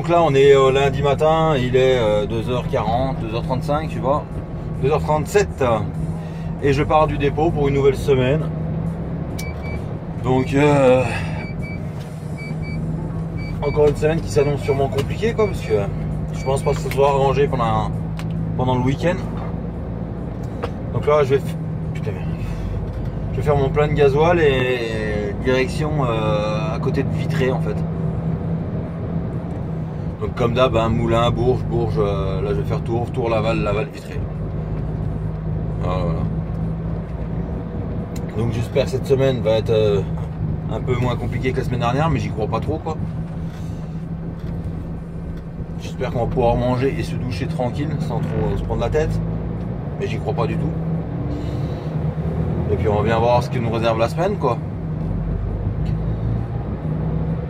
Donc là on est lundi matin, il est 2h40, 2h35 tu vois, 2h37 et je pars du dépôt pour une nouvelle semaine. Donc encore une semaine qui s'annonce sûrement compliquée quoi, parce que je pense pas que ça soit arrangé pendant le week-end. Donc là je vais faire mon plein de gasoil et direction à côté de Vitré en fait. Donc comme d'hab, hein, Moulins, Bourges, là je vais faire Tours, Laval, Vitré. Voilà. Donc j'espère que cette semaine va être un peu moins compliquée que la semaine dernière, mais j'y crois pas trop quoi. J'espère qu'on va pouvoir manger et se doucher tranquille sans trop se prendre la tête, mais j'y crois pas du tout. Et puis on va bien voir ce que nous réserve la semaine quoi.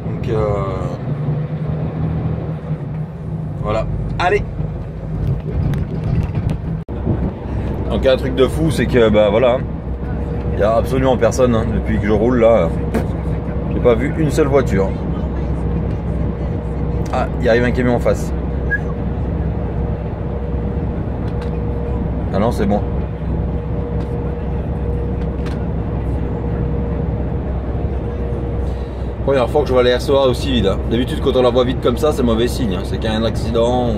Donc voilà, allez. Donc un truc de fou c'est que bah voilà, il n'y a absolument personne hein, depuis que je roule là. J'ai pas vu une seule voiture. Ah, il arrive un camion en face. Ah non, c'est bon. Première fois que je vois les RSOA aussi vide. Hein. D'habitude, quand on la voit vide comme ça, c'est mauvais signe. Hein. C'est qu'il y a un accident ou.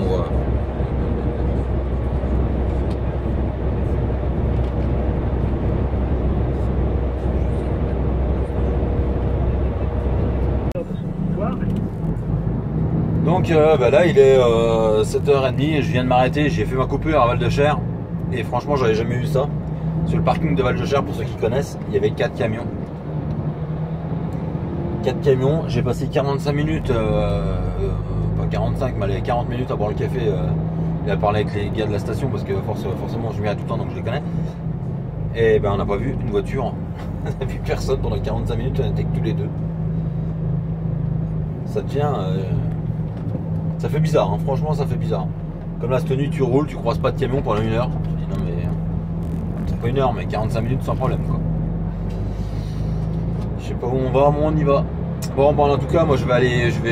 Donc bah là, il est 7h30 et je viens de m'arrêter. J'ai fait ma coupure à Val-de-Cher. Et franchement, j'avais jamais vu ça. Sur le parking de Val-de-Cher, pour ceux qui connaissent, il y avait 4 camions. 4 camions, j'ai passé 45 minutes, pas 45, mais allez, 40 minutes à boire le café et à parler avec les gars de la station parce que forcément je m'y arrête tout le temps donc je les connais. Et ben on n'a pas vu une voiture, on n'a vu personne pendant 45 minutes, on était que tous les deux. Ça devient. Ça fait bizarre, hein. Franchement ça fait bizarre. Comme là cette nuit tu roules, tu croises pas de camion pendant 1 heure. Tu dis non mais. C'est pas 1 heure mais 45 minutes sans problème quoi. Je sais pas où on va, mais on y va. Bon, en tout cas, moi je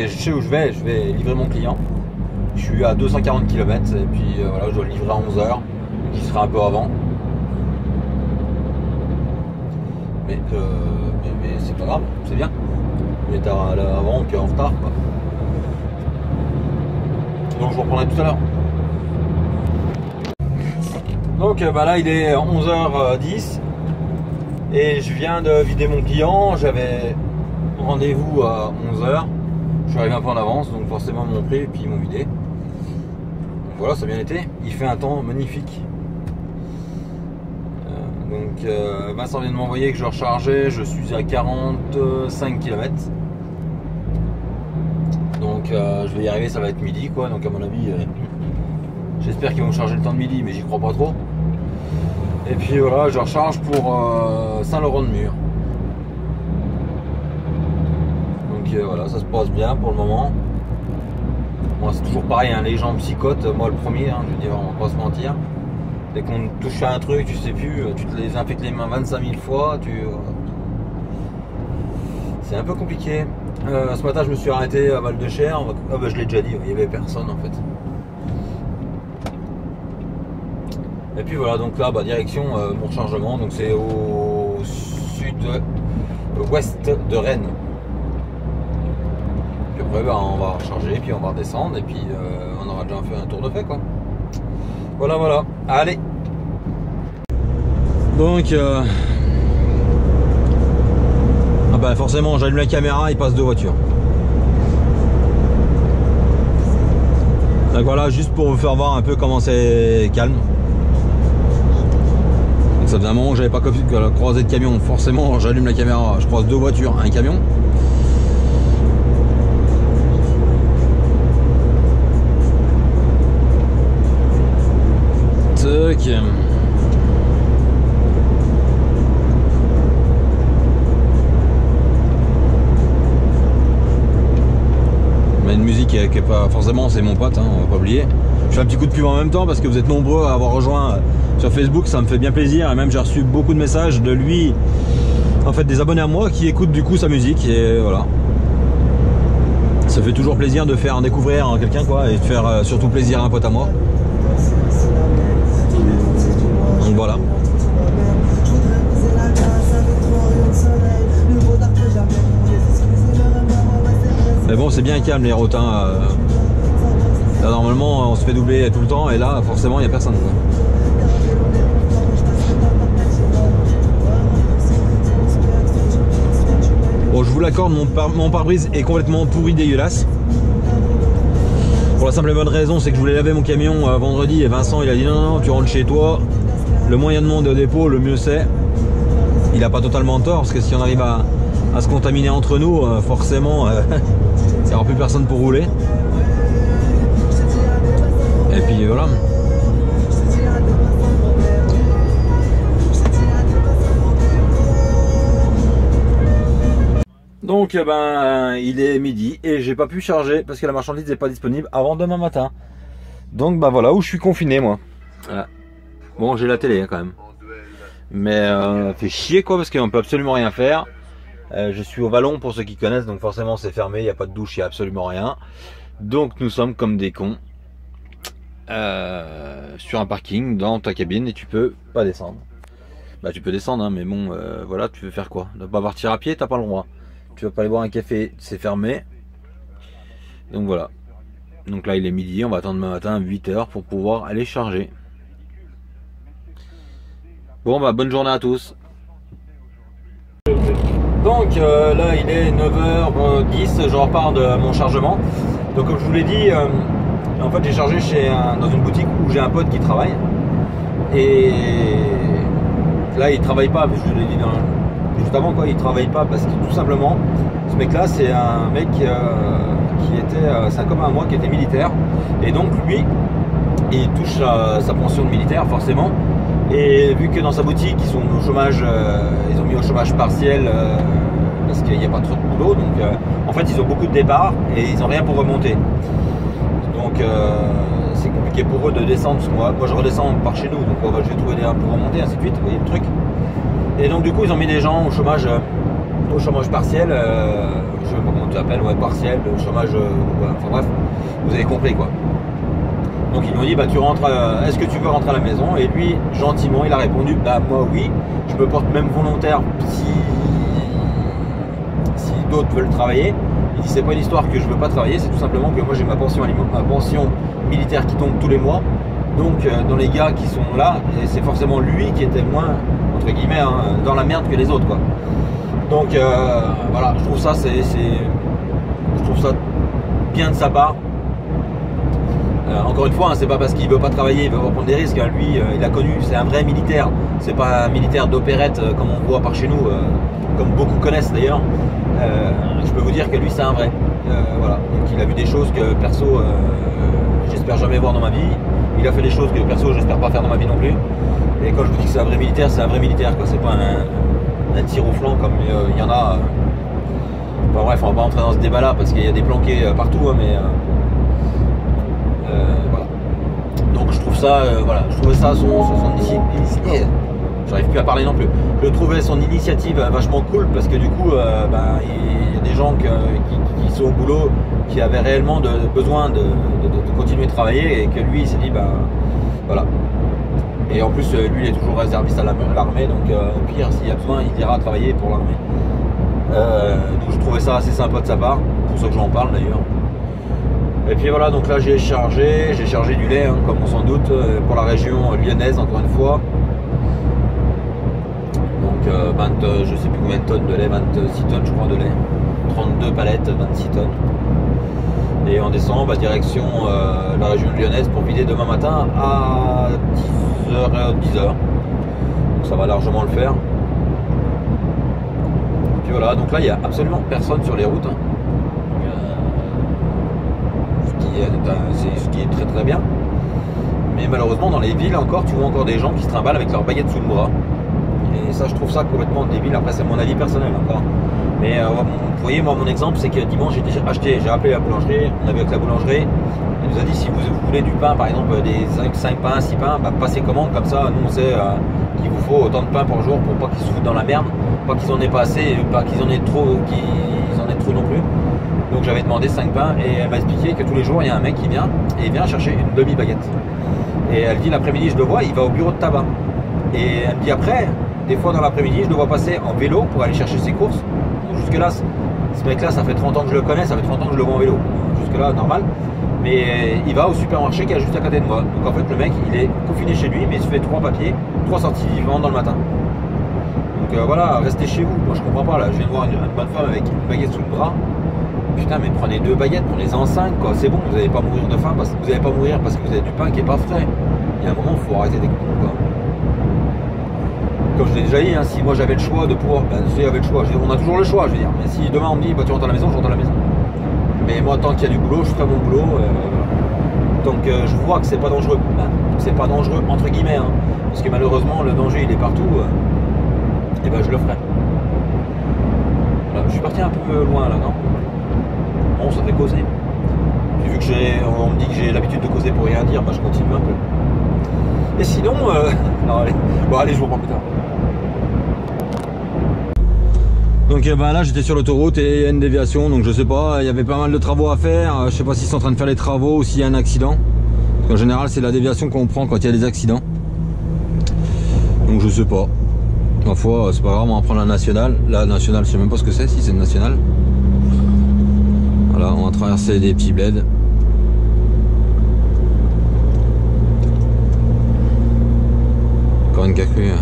sais où je vais livrer mon client. Je suis à 240 km et puis voilà, je dois le livrer à 11h. J'y serai un peu avant. Mais c'est pas grave, c'est bien. Il est avant qu'en retard. Quoi. Donc je vous reprendrai tout à l'heure. Donc bah là, il est 11h10. Et je viens de vider mon client, j'avais rendez-vous à 11h. Je suis arrivé un peu en avance, donc forcément ils m'ont pris et puis ils m'ont vidé. Donc voilà, ça a bien été. Il fait un temps magnifique. Vincent vient de m'envoyer que je rechargeais, je suis à 45 km. Donc je vais y arriver, ça va être midi quoi. Donc à mon avis, j'espère qu'ils vont charger le temps de midi, mais j'y crois pas trop. Et puis voilà, je recharge pour Saint-Laurent-de-Mur. Donc voilà, ça se passe bien pour le moment. Moi c'est toujours pareil, hein, les gens psychotent, moi le premier, hein, je veux dire, on va pas se mentir. Dès qu'on touche à un truc, tu sais plus, tu te les infectes les mains 25 000 fois, c'est un peu compliqué. Ce matin je me suis arrêté à Val-de-Cher, je l'ai déjà dit, il n'y avait personne en fait. Et puis voilà, donc là, direction mon rechargement, donc c'est au sud-ouest de Rennes. Puis après, on va recharger, puis on va redescendre, et puis on aura déjà fait un tour de fait, quoi. Voilà, allez. Donc, forcément, j'allume la caméra, il passe 2 voitures. Donc voilà, juste pour vous faire voir un peu comment c'est calme. Ça faisait un moment que j'avais pas croisé de camion, forcément j'allume la caméra, je croise 2 voitures, un camion. Tac. Mais une musique qui est pas forcément, c'est mon pote, hein, on va pas oublier. Je fais un petit coup de pub en même temps parce que vous êtes nombreux à avoir rejoint sur Facebook, ça me fait bien plaisir et même j'ai reçu beaucoup de messages de lui, en fait des abonnés à moi qui écoutent du coup sa musique et voilà. Ça fait toujours plaisir de faire découvrir quelqu'un quoi, et de faire surtout plaisir à un pote à moi. Donc voilà. Mais bon, c'est bien calme les routes. Hein. Là, normalement, on se fait doubler tout le temps, et là, forcément, il n'y a personne. Quoi. Bon, je vous l'accorde, mon pare-brise est complètement pourri, dégueulasse. Pour la simple et bonne raison, c'est que je voulais laver mon camion vendredi, et Vincent, il a dit non, tu rentres chez toi. Le moins il y a de monde au dépôt, le mieux c'est. Il n'a pas totalement tort, parce que si on arrive à se contaminer entre nous, forcément, il n'y aura plus personne pour rouler. Et puis voilà. Donc ben il est midi et j'ai pas pu charger parce que la marchandise n'est pas disponible avant demain matin. Donc ben voilà où je suis confiné moi. Voilà. Bon, j'ai la télé hein, quand même. Mais fait chier quoi parce qu'on peut absolument rien faire. Je suis au Vallon pour ceux qui connaissent, donc forcément c'est fermé, il n'y a pas de douche, il n'y a absolument rien. Donc nous sommes comme des cons sur un parking dans ta cabine et tu peux pas descendre. Bah tu peux descendre hein, mais bon voilà, tu veux faire quoi? Tu vas pas partir à pied, t'as pas le droit. Tu vas pas aller boire un café, c'est fermé. Donc voilà. Donc là il est midi, on va attendre demain matin à 8 h pour pouvoir aller charger. Bon bah bonne journée à tous. Donc là il est 9 h 10, je repars de mon chargement. Donc comme je vous l'ai dit, en fait j'ai chargé dans une boutique où j'ai un pote qui travaille. Et là il travaille pas, je vous l'ai dit juste avant quoi, il travaille pas parce que tout simplement ce mec là c'est un mec qui était, c'est un copain à moi qui était militaire. Et donc lui il touche sa pension de militaire forcément. Et vu que dans sa boutique ils sont au chômage, ils ont mis au chômage partiel parce qu'il n'y a pas trop de boulot, donc en fait ils ont beaucoup de départs et ils n'ont rien pour remonter. Donc c'est compliqué pour eux de descendre, parce que moi je redescends par chez nous, donc je vais trouver des pour remonter, ainsi de suite, vous voyez le truc. Et donc du coup ils ont mis des gens au chômage partiel, je sais pas comment tu l'appelles, ouais partiel, chômage, enfin bref, vous avez compris quoi. Donc ils lui ont dit bah tu rentres, est-ce que tu veux rentrer à la maison? Et lui gentiment il a répondu bah moi oui, je me porte même volontaire si d'autres veulent travailler. Il dit c'est pas une histoire que je veux pas travailler, c'est tout simplement que moi j'ai ma pension militaire qui tombe tous les mois. Donc dans les gars qui sont là, c'est forcément lui qui était moins entre guillemets hein, dans la merde que les autres quoi. Donc voilà, je trouve ça bien de sa part. Encore une fois, hein, c'est pas parce qu'il veut pas travailler, il veut pas prendre des risques. Hein. Lui, il a connu, c'est un vrai militaire. C'est pas un militaire d'opérette comme on voit par chez nous, comme beaucoup connaissent d'ailleurs. Je peux vous dire que lui, c'est un vrai. Voilà. Donc il a vu des choses que perso, j'espère jamais voir dans ma vie. Il a fait des choses que perso, j'espère pas faire dans ma vie non plus. Et quand je vous dis que c'est un vrai militaire, c'est un vrai militaire. C'est pas un tir au flanc comme il y en a. Enfin bref, on va pas entrer dans ce débat-là parce qu'il y a des planqués partout, hein, mais. Voilà. Donc je trouve ça, voilà, je trouvais ça son j'arrive plus à parler non plus. Je trouvais son initiative vachement cool parce que du coup, il y a des gens qui sont au boulot, qui avaient réellement besoin de continuer de travailler et que lui il s'est dit voilà. Et en plus lui il est toujours réserviste à l'armée, donc au pire s'il y a besoin il ira travailler pour l'armée. Donc je trouvais ça assez sympa de sa part, pour ça que j'en parle d'ailleurs. Et puis voilà, donc là j'ai chargé du lait, hein, comme on s'en doute, pour la région lyonnaise encore une fois. Donc je sais plus combien de tonnes de lait, 26 tonnes je crois de lait. 32 palettes, 26 tonnes. Et on descend direction la région lyonnaise pour vider demain matin à 10 h. Donc ça va largement le faire. Et puis voilà, donc là il n'y a absolument personne sur les routes. Hein. Ce qui est très très bien, mais malheureusement dans les villes encore tu vois encore des gens qui se trimballent avec leur baguette sous le bras, et ça je trouve ça complètement débile. Après c'est mon avis personnel encore, mais vous voyez moi mon exemple c'est que dimanche j'ai appelé la boulangerie, on a vu avec la boulangerie, elle nous a dit si vous voulez du pain par exemple des 5 pains, 6 pains, passez commande comme ça, nous on sait qu'il vous faut autant de pain par jour pour pas qu'ils se foutent dans la merde, pas qu'ils en aient pas assez, pas qu'ils en aient trop non plus. Donc j'avais demandé 5 pains et elle m'a expliqué que tous les jours il y a un mec qui vient et il vient chercher une demi-baguette. Et elle dit l'après-midi je le vois, il va au bureau de tabac. Et elle me dit après, des fois dans l'après-midi je le vois passer en vélo pour aller chercher ses courses. Jusque là, ce mec là ça fait 30 ans que je le connais, ça fait 30 ans que je le vois en vélo. Jusque là normal. Mais il va au supermarché qui est juste à côté de moi. Donc en fait le mec il est confiné chez lui mais il se fait 3 papiers, 3 sorties vivantes dans le matin. Donc voilà, restez chez vous. Moi je comprends pas là, je viens de voir une bonne femme avec une baguette sous le bras. Putain mais prenez 2 baguettes, prenez-en 5 quoi, c'est bon, vous n'allez pas mourir de faim parce que vous n'allez pas mourir parce que vous avez du pain qui est pas frais. Il y a un moment il faut arrêter des cons quoi. Comme je l'ai déjà dit, hein, si moi j'avais le choix de pouvoir, ben si j'avais le choix, on a toujours le choix je veux dire, mais si demain on me dit bah tu rentres à la maison, je rentre à la maison. Mais moi tant qu'il y a du boulot, je ferai mon boulot. Donc je vois que c'est pas dangereux. Ben, c'est pas dangereux entre guillemets, hein, parce que malheureusement le danger il est partout. Et ben je le ferai. Voilà, je suis parti un peu loin là, non? Bon, ça fait causer. Puis vu que on me dit que j'ai l'habitude de causer pour rien dire, bah je continue un peu. Et sinon, non, allez. Bon allez, je vous reprends plus tard. Donc ben là j'étais sur l'autoroute et il y a une déviation, donc je sais pas, il y avait pas mal de travaux à faire, je sais pas s'ils sont en train de faire les travaux ou s'il y a un accident. Parce qu'en général c'est la déviation qu'on prend quand il y a des accidents. Donc je sais pas. Ma foi, c'est pas grave, on va prendre la nationale. La nationale, je sais même pas ce que c'est, si c'est une nationale. Voilà, on va traverser des petits bleds. Encore une cacrue.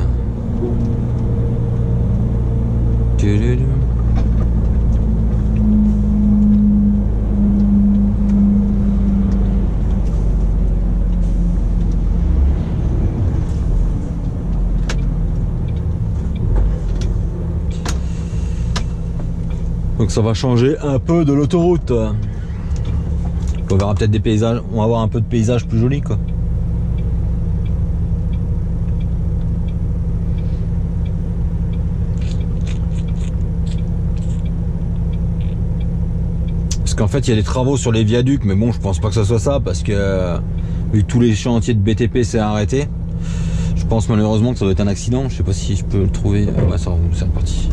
Donc ça va changer un peu de l'autoroute. On verra peut-être des paysages, on va avoir un peu de paysages plus jolis quoi. Parce qu'en fait il y a des travaux sur les viaducs, mais bon je pense pas que ce soit ça parce que vu que tous les chantiers de BTP s'est arrêté, je pense malheureusement que ça doit être un accident. Je sais pas si je peux le trouver. Ouais, ça c'est reparti.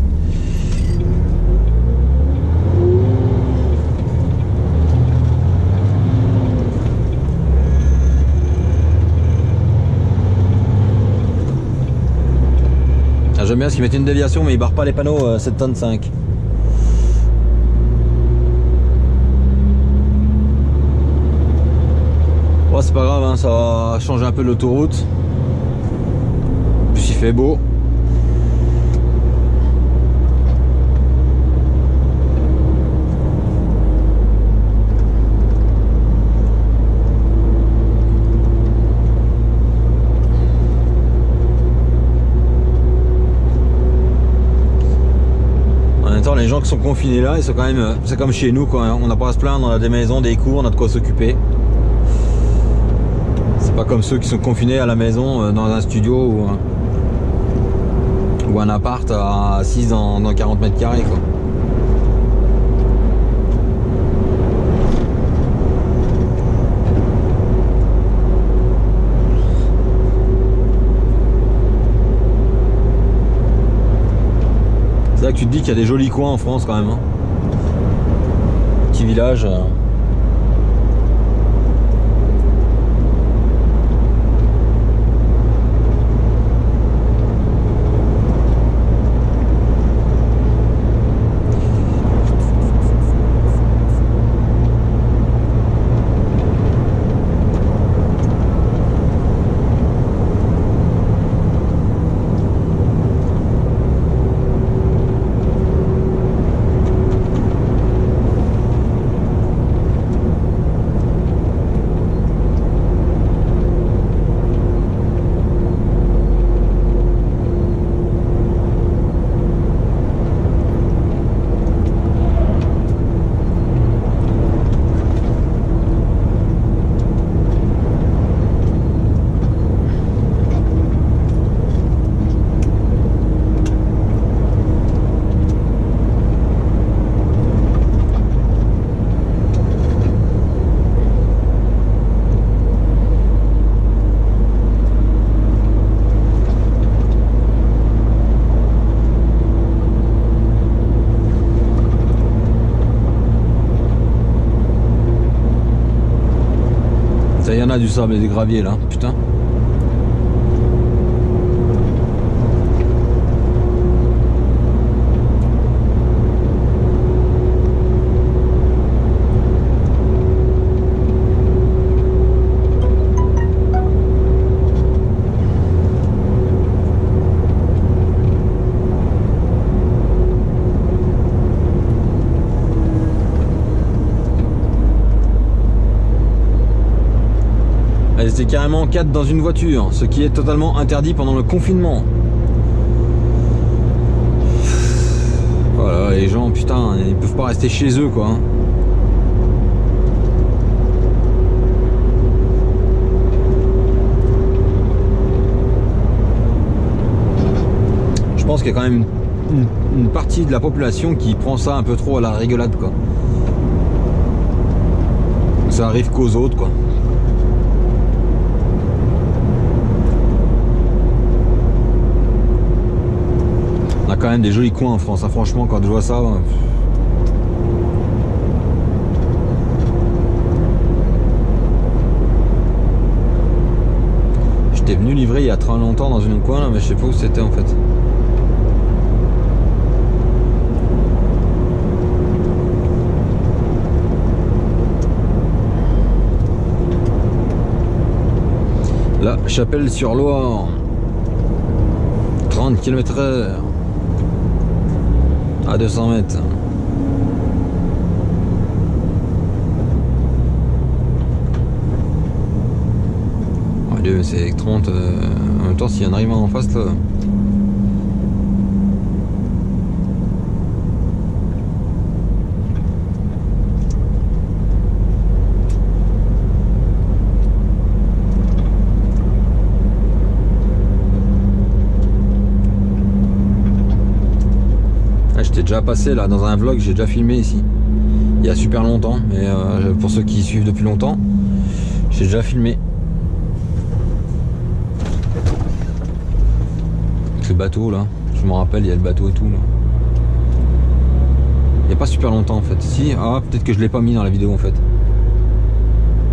J'aime bien parce qu'ils mettent une déviation mais ils barrent pas les panneaux 7 tonnes 5. Bon, c'est pas grave, hein, ça va changer un peu l'autoroute. En plus il fait beau. Les gens qui sont confinés là, ils sont quand même, c'est comme chez nous quoi, on n'a pas à se plaindre, on a des maisons, des cours, on a de quoi s'occuper. C'est pas comme ceux qui sont confinés à la maison dans un studio ou un appart à 6 dans 40 mètres carrés quoi. C'est là que tu te dis qu'il y a des jolis coins en France quand même. Hein. Petit village. a du sable et du gravier là, putain. Elles étaient carrément 4 dans une voiture, ce qui est totalement interdit pendant le confinement. Voilà, les gens, putain, ils peuvent pas rester chez eux, quoi. Je pense qu'il y a quand même une partie de la population qui prend ça un peu trop à la rigolade, quoi. Ça arrive qu'aux autres, quoi. On a quand même des jolis coins en France, hein. Franchement, quand je vois ça... J'étais venu livrer il y a très longtemps dans une coin, là, mais je sais pas où c'était en fait. La Chapelle-sur-Loire, 30 km/h à 200 mètres. Oh Dieu, c'est 30. En même temps, s'il y en arrive en face là. J'étais déjà passé là dans un vlog, j'ai déjà filmé ici il y a super longtemps, mais pour ceux qui suivent depuis longtemps, j'ai déjà filmé avec le bateau là. Je me rappelle, il y a le bateau et tout là. Il n'y a pas super longtemps en fait. Si, ah peut-être que je l'ai pas mis dans la vidéo en fait.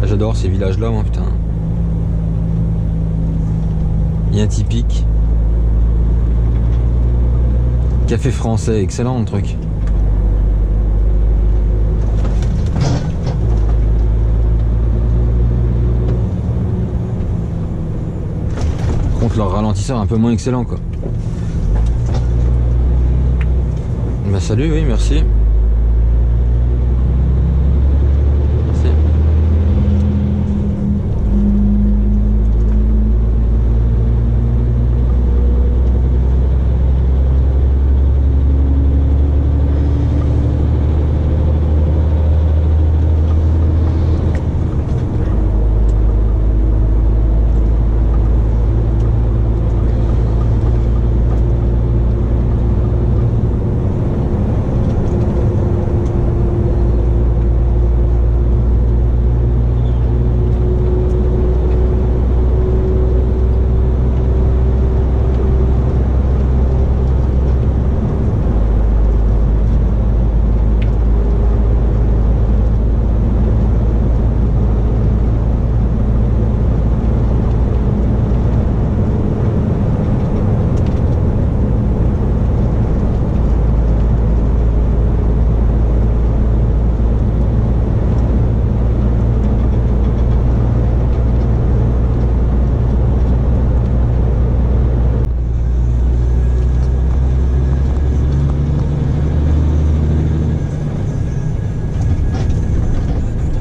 J'adore ces villages là, moi putain. Bien typique. Café français, excellent le truc. Par contre leur ralentisseur est un peu moins excellent quoi. Bah salut, oui merci.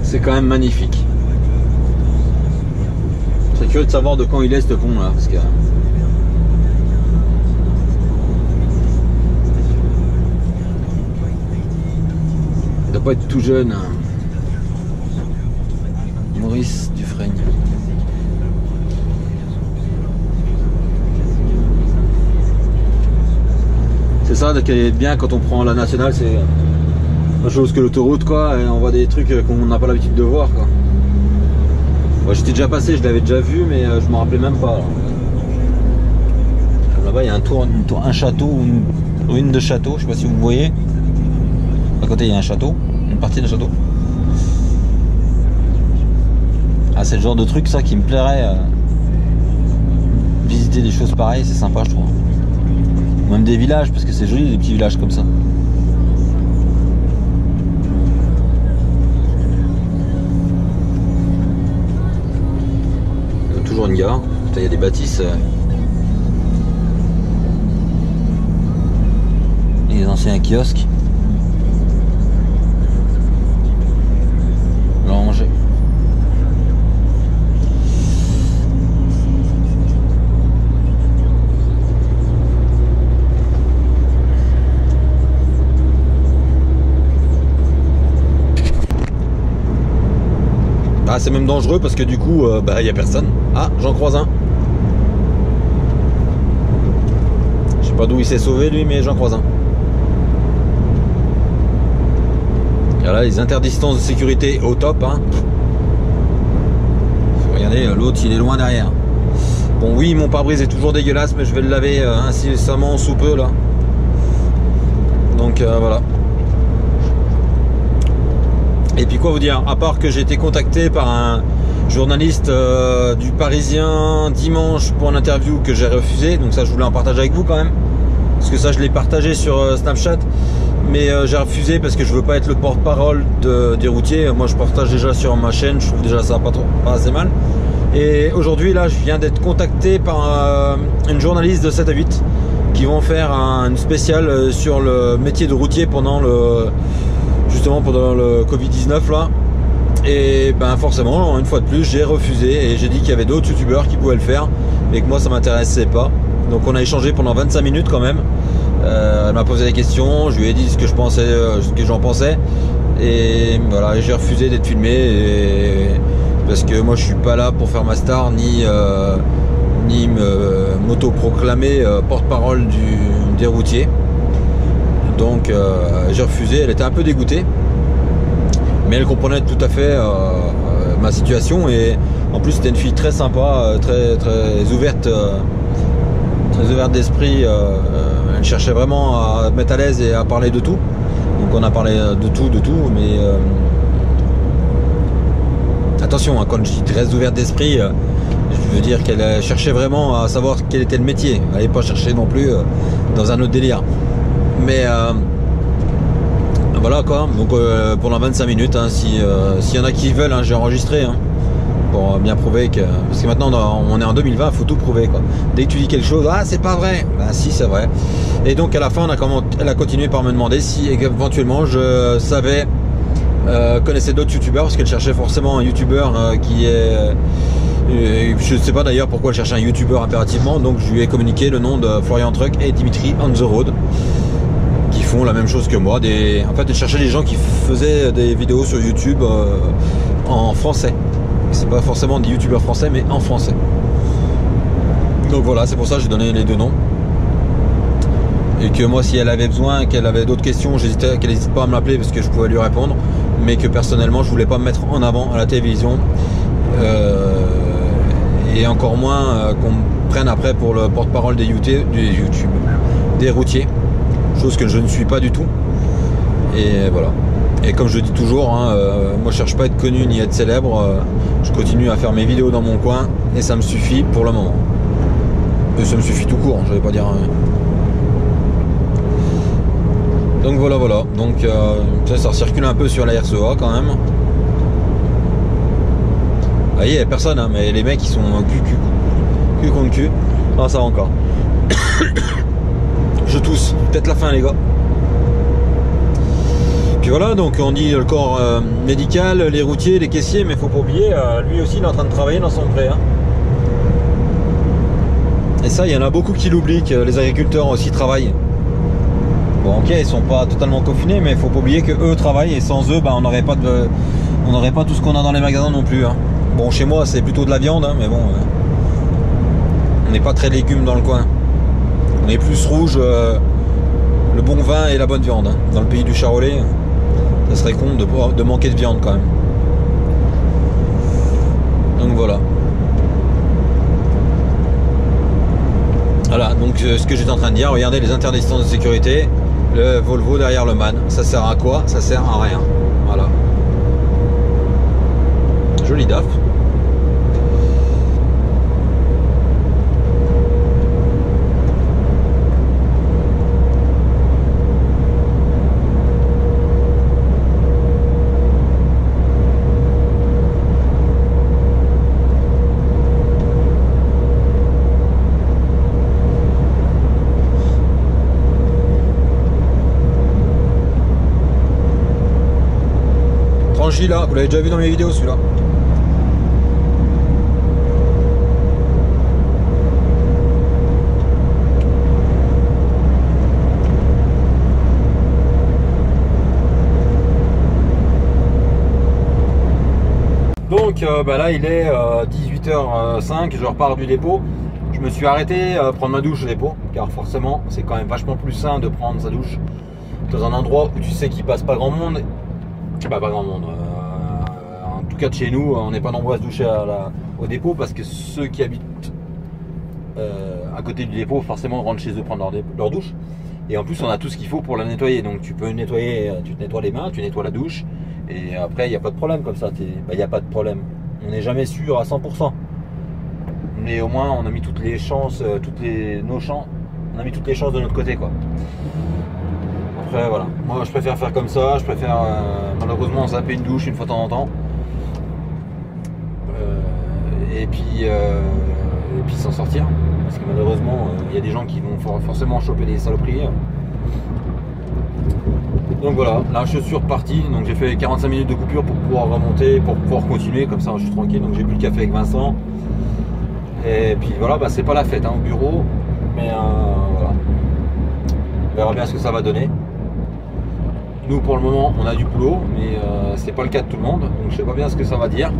C'est quand même magnifique. Je serais curieux de savoir de quand il est ce pont là, parce que il doit pas être tout jeune. Maurice Dufresne. C'est ça qui est bien quand on prend la nationale, c'est autre chose que l'autoroute quoi, et on voit des trucs qu'on n'a pas l'habitude de voir quoi. Moi j'étais déjà passé, je l'avais déjà vu, mais je m'en rappelais même pas. Là-bas il y a un château, une ruine de château, je sais pas si vous voyez. À côté il y a un château, une partie d'un château. Ah, c'est le genre de truc ça qui me plairait. Visiter des choses pareilles, c'est sympa je trouve. Même des villages, parce que c'est joli des petits villages comme ça. Il y a toujours une gare. Putain, il y a des bâtisses. Les anciens kiosques. Rangés. Ah, c'est même dangereux parce que du coup, il y a personne. Ah, j'en croise un. Je sais pas d'où il s'est sauvé lui, mais j'en croise un. Et là, les interdistances de sécurité au top. Hein. Regardez, l'autre il est loin derrière. Bon, oui, mon pare-brise est toujours dégueulasse, mais je vais le laver incessamment sous peu là. Donc voilà. Et puis quoi vous dire, à part que j'ai été contacté par un journaliste du Parisien dimanche pour une interview que j'ai refusé, donc ça je voulais en partager avec vous quand même, parce que ça je l'ai partagé sur Snapchat, mais j'ai refusé parce que je veux pas être le porte-parole des routiers. Moi je partage déjà sur ma chaîne, je trouve déjà ça pas assez mal. Et aujourd'hui là je viens d'être contacté par une journaliste de 7 à 8 qui vont faire une spéciale sur le métier de routier pendant le Covid-19 là. Et ben forcément, une fois de plus, j'ai refusé et j'ai dit qu'il y avait d'autres youtubeurs qui pouvaient le faire et que moi ça m'intéressait pas. Donc on a échangé pendant 25 minutes quand même. Elle m'a posé des questions, je lui ai dit ce que j'en pensais. Et voilà, j'ai refusé d'être filmé parce que moi je suis pas là pour faire ma star ni m'auto-proclamer porte-parole des routiers. Donc j'ai refusé, elle était un peu dégoûtée, mais elle comprenait tout à fait ma situation, et en plus c'était une fille très sympa, très ouverte, d'esprit. Elle cherchait vraiment à me mettre à l'aise et à parler de tout. Donc on a parlé de tout, mais attention, quand je dis très ouverte d'esprit, je veux dire qu'elle cherchait vraiment à savoir quel était le métier. Elle n'allait pas chercher non plus dans un autre délire. Mais voilà quoi, donc pendant 25 minutes, hein, s'il y en a qui veulent, hein, j'ai enregistré pour bien prouver que. Parce que maintenant on est en 2020, il faut tout prouver quoi. Dès que tu dis quelque chose, ah c'est pas vrai, ben si c'est vrai. Et donc à la fin elle a continué par me demander si éventuellement je savais connaissais d'autres youtubeurs, parce qu'elle cherchait forcément un youtubeur qui est. Je ne sais pas d'ailleurs pourquoi elle cherchait un youtubeur impérativement, donc je lui ai communiqué le nom de Florian Truck et Dimitri On The Road, qui font la même chose que moi. En fait, elle cherchait des gens qui faisaient des vidéos sur YouTube en français. C'est pas forcément des youtubeurs français, mais en français. Donc voilà, c'est pour ça que j'ai donné les deux noms. Et que moi, si elle avait besoin, qu'elle avait d'autres questions, qu'elle n'hésite pas à me l'appeler parce que je pouvais lui répondre. Mais que personnellement, je voulais pas me mettre en avant à la télévision. Et encore moins qu'on me prenne après pour le porte-parole des routiers. Chose que je ne suis pas du tout. Et voilà. Et comme je dis toujours, hein, moi je cherche pas à être connu ni à être célèbre. Je continue à faire mes vidéos dans mon coin et ça me suffit pour le moment. Et ça me suffit tout court, je vais pas dire. Donc voilà. Donc ça circule un peu sur la RCA quand même. Vous voyez, il n'y a personne, hein, mais les mecs ils sont cul contre cul. Ah, ça va encore. Je tousse, peut-être la fin les gars. Puis voilà, donc on dit le corps médical, les routiers, les caissiers, mais faut pas oublier, lui aussi il est en train de travailler dans son pré. Hein. Et ça, il y en a beaucoup qui l'oublient, que les agriculteurs aussi travaillent. Bon ok, ils sont pas totalement confinés, mais il faut pas oublier que eux travaillent, et sans eux, on n'aurait pas tout ce qu'on a dans les magasins non plus. Hein. Bon, chez moi c'est plutôt de la viande, hein, mais bon, on n'est pas très légumes dans le coin. On est plus rouge, le bon vin et la bonne viande. Hein. Dans le pays du Charolais, ça serait con de manquer de viande quand même. Donc voilà. Voilà, donc ce que j'étais en train de dire, regardez les interdictions de sécurité, le Volvo derrière le MAN, ça sert à quoi? Ça sert à rien. Voilà. Joli DAF. bougie là, vous l'avez déjà vu dans mes vidéos celui-là. Donc là il est 18h05, je repars du dépôt. Je me suis arrêté prendre ma douche au dépôt, car forcément c'est quand même vachement plus sain de prendre sa douche dans un endroit où tu sais qu'il passe pas grand monde. Bah, pas grand monde. En tout cas de chez nous, on n'est pas nombreux à se doucher au dépôt, parce que ceux qui habitent à côté du dépôt forcément rentrent chez eux prendre leur douche. Et en plus on a tout ce qu'il faut pour la nettoyer. Donc tu peux nettoyer, tu te nettoies les mains, tu nettoies la douche. Et après il n'y a pas de problème comme ça. Il n'y a pas de problème. On n'est jamais sûr à 100%. Mais au moins on a mis toutes les chances, on a mis toutes les chances de notre côté quoi. Après voilà, moi je préfère faire comme ça, je préfère malheureusement zapper une douche une fois de temps en temps. Et puis s'en sortir. Parce que malheureusement il y a des gens qui vont forcément choper des saloperies. Donc voilà, là je suis reparti, donc j'ai fait 45 minutes de coupure pour pouvoir remonter, pour pouvoir continuer, comme ça je suis tranquille. Donc j'ai bu le café avec Vincent. Et puis voilà, bah, c'est pas la fête hein, au bureau, mais voilà. On verra bien ce que ça va donner. Nous pour le moment on a du boulot, mais c'est pas le cas de tout le monde, donc je sais pas bien ce que ça va dire.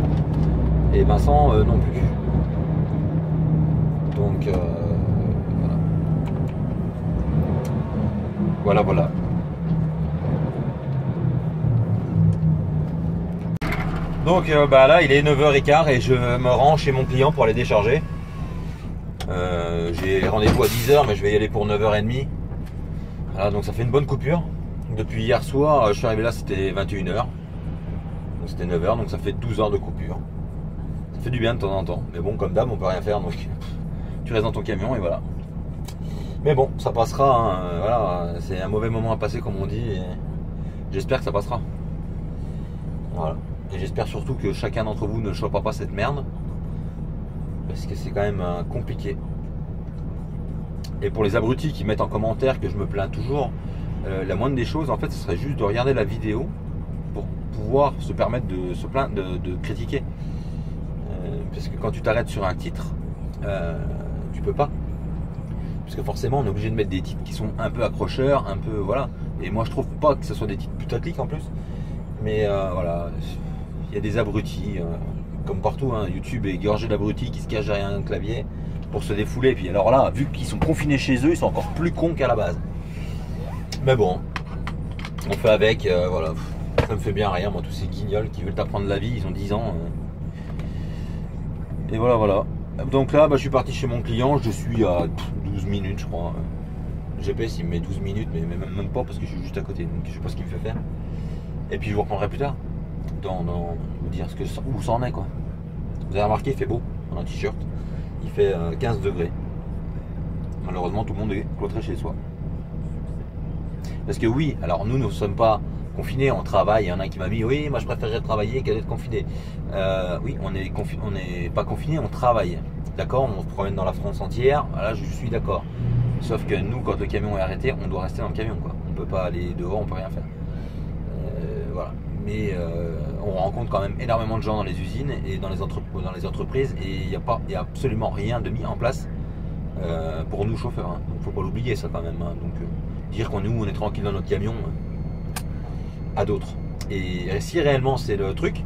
Et Vincent non plus. Donc voilà. Donc là il est 9h15 et je me rends chez mon client pour aller décharger. J'ai rendez-vous à 10h mais je vais y aller pour 9h30. Voilà, donc ça fait une bonne coupure. Depuis hier soir, je suis arrivé là, c'était 21h. Donc c'était 9h, donc ça fait 12 heures de coupure. Ça fait du bien de temps en temps. Mais bon, comme d'hab, on peut rien faire, donc tu restes dans ton camion et voilà. Mais bon, ça passera, hein, voilà, c'est un mauvais moment à passer comme on dit. J'espère que ça passera. Voilà. Et j'espère surtout que chacun d'entre vous ne chope pas cette merde. Parce que c'est quand même compliqué. Et pour les abrutis qui mettent en commentaire que je me plains toujours, la moindre des choses en fait ce serait juste de regarder la vidéo pour pouvoir se permettre de se plaindre, de critiquer. Parce que quand tu t'arrêtes sur un titre, tu peux pas. Parce que forcément on est obligé de mettre des titres qui sont un peu accrocheurs, un peu voilà. Et moi je trouve pas que ce soit des titres putaclic en plus. Mais voilà, il y a des abrutis, comme partout, hein. YouTube est gorgé d'abrutis qui se cachent derrière un clavier pour se défouler. Et puis alors là, vu qu'ils sont confinés chez eux, ils sont encore plus cons qu'à la base. Mais bon, on fait avec, voilà, ça me fait bien rire, moi tous ces guignols qui veulent t'apprendre la vie, ils ont 10 ans. Et voilà. Donc là, je suis parti chez mon client, je suis à 12 minutes je crois. Le GPS il me met 12 minutes, mais même pas parce que je suis juste à côté, donc je sais pas ce qu'il me fait faire. Et puis je vous reprendrai plus tard, vous dire où ça en est quoi. Vous avez remarqué, il fait beau, on a un t-shirt, il fait 15 degrés. Malheureusement tout le monde est cloîtré chez soi. Parce que oui, alors nous ne sommes pas confinés, on travaille. Il y en a qui m'a dit oui, moi je préférerais travailler qu'être confiné. Oui, on n'est pas confiné, on travaille. D'accord, on se promène dans la France entière. Là, je suis d'accord. Sauf que nous, quand le camion est arrêté, on doit rester dans le camion, quoi. On peut pas aller dehors, on peut rien faire. Voilà. Mais on rencontre quand même énormément de gens dans les usines et dans les entreprises, et il n'y a absolument rien de mis en place pour nous chauffeurs. Hein. Donc faut pas l'oublier ça quand même. Hein. Donc dire qu'on on est tranquille dans notre camion à d'autres. Et si réellement c'est le truc,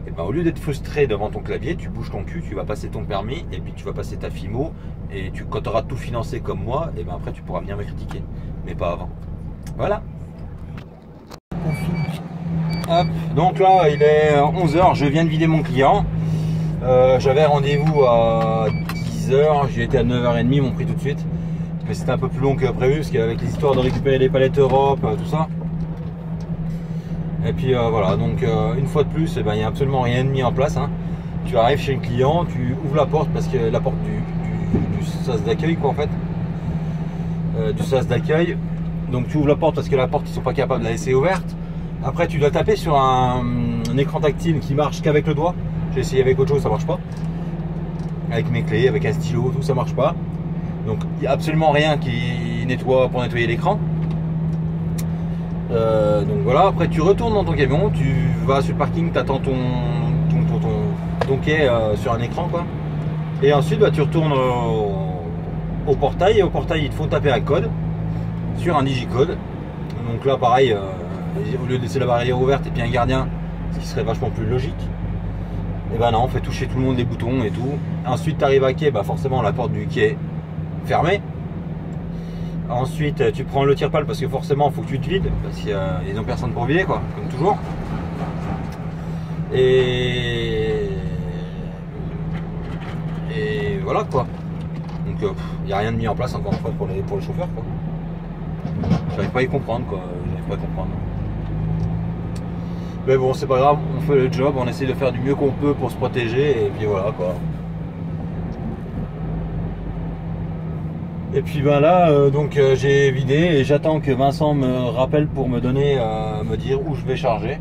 et ben, au lieu d'être frustré devant ton clavier, tu bouges ton cul, tu vas passer ton permis et puis tu vas passer ta FIMO, et quand tu auras tout financé comme moi, et ben après tu pourras venir me critiquer, mais pas avant. Voilà. Hop. Donc là il est 11h, je viens de vider mon client. J'avais rendez-vous à 10h, j'ai été à 9h30, ils m'ont pris tout de suite. Mais c'était un peu plus long que prévu, parce qu'avec les histoires de récupérer les palettes Europe, tout ça. Et puis voilà, donc une fois de plus, il n'y a absolument rien de mis en place. Hein. Tu arrives chez le client, tu ouvres la porte, parce que la porte du sas d'accueil, quoi, en fait. Du sas d'accueil. Donc tu ouvres la porte parce que la porte, ils sont pas capables de la laisser ouverte. Après, tu dois taper sur un écran tactile qui marche qu'avec le doigt. J'ai essayé avec autre chose, ça marche pas. Avec mes clés, avec un stylo, tout ça marche pas. Donc il n'y a absolument rien qui nettoie pour nettoyer l'écran. Donc voilà, après tu retournes dans ton camion, tu vas sur le parking, tu attends ton quai sur un écran quoi. Et ensuite bah, tu retournes au portail, et au portail il te faut taper un code sur un digicode. Donc là pareil, au lieu de laisser la barrière ouverte et puis un gardien, ce qui serait vachement plus logique, et ben non, on fait toucher tout le monde les boutons et tout. Ensuite tu arrives à quai, bah forcément la porte du quai est fermée. Ensuite tu prends le tire-pale parce que forcément il faut que tu te vides, parce qu'ils n'ont personne pour vider quoi, comme toujours. Et voilà quoi. Donc il n'y a rien de mis en place encore une fois pour les chauffeurs quoi. J'arrive pas à y comprendre quoi, j'arrive pas à comprendre. Mais bon c'est pas grave, on fait le job, on essaie de faire du mieux qu'on peut pour se protéger et puis voilà quoi. Et puis ben là donc j'ai vidé et j'attends que Vincent me rappelle pour me donner, me dire où je vais charger.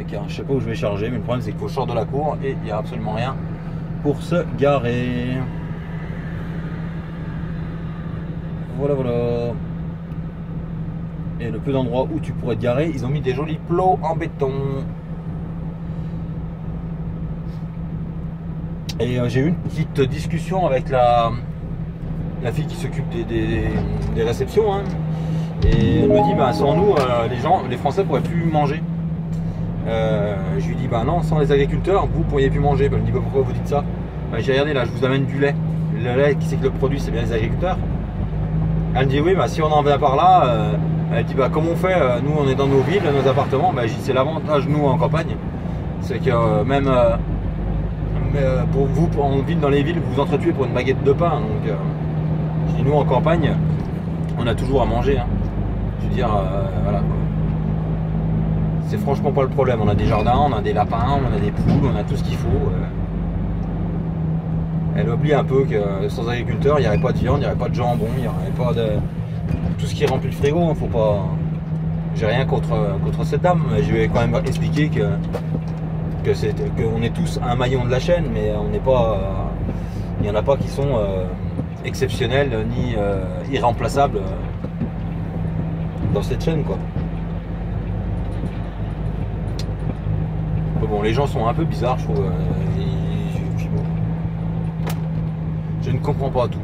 Car je sais pas où je vais charger, mais le problème c'est qu'il faut sortir de la cour et il n'y a absolument rien pour se garer. Voilà voilà. Et le peu d'endroits où tu pourrais te garer, ils ont mis des jolis plots en béton. Et j'ai eu une petite discussion avec la fille qui s'occupe des réceptions hein. Et elle me dit bah sans nous les Français pourraient plus manger. Je lui dis bah non, sans les agriculteurs vous pourriez plus manger. Elle me dit bah pourquoi vous dites ça? Bah, j'ai regardé là, je vous amène du lait. Le lait qui c'est que le produit c'est bien les agriculteurs. Elle me dit oui bah si on en vient par là, elle dit bah comment on fait, nous on est dans nos villes, nos appartements, bah c'est l'avantage nous en campagne, c'est que même pour vous en ville, dans les villes, vous vous entretuez pour une baguette de pain. Donc je dis nous en campagne, on a toujours à manger. Hein. Je veux dire voilà quoi. C'est franchement pas le problème. On a des jardins, on a des lapins, on a des poules, on a tout ce qu'il faut. Elle oublie un peu que sans agriculteurs, il n'y aurait pas de viande, il n'y aurait pas de jambon, il n'y aurait pas de tout ce qui remplit le frigo. Hein, faut pas. J'ai rien contre cette dame, mais je vais quand même expliquer qu'on est tous un maillon de la chaîne, mais on n'est pas. Il n'y en a pas qui sont exceptionnels ni irremplaçables dans cette chaîne quoi. Bon, les gens sont un peu bizarres, je trouve. Bon. Je ne comprends pas tout.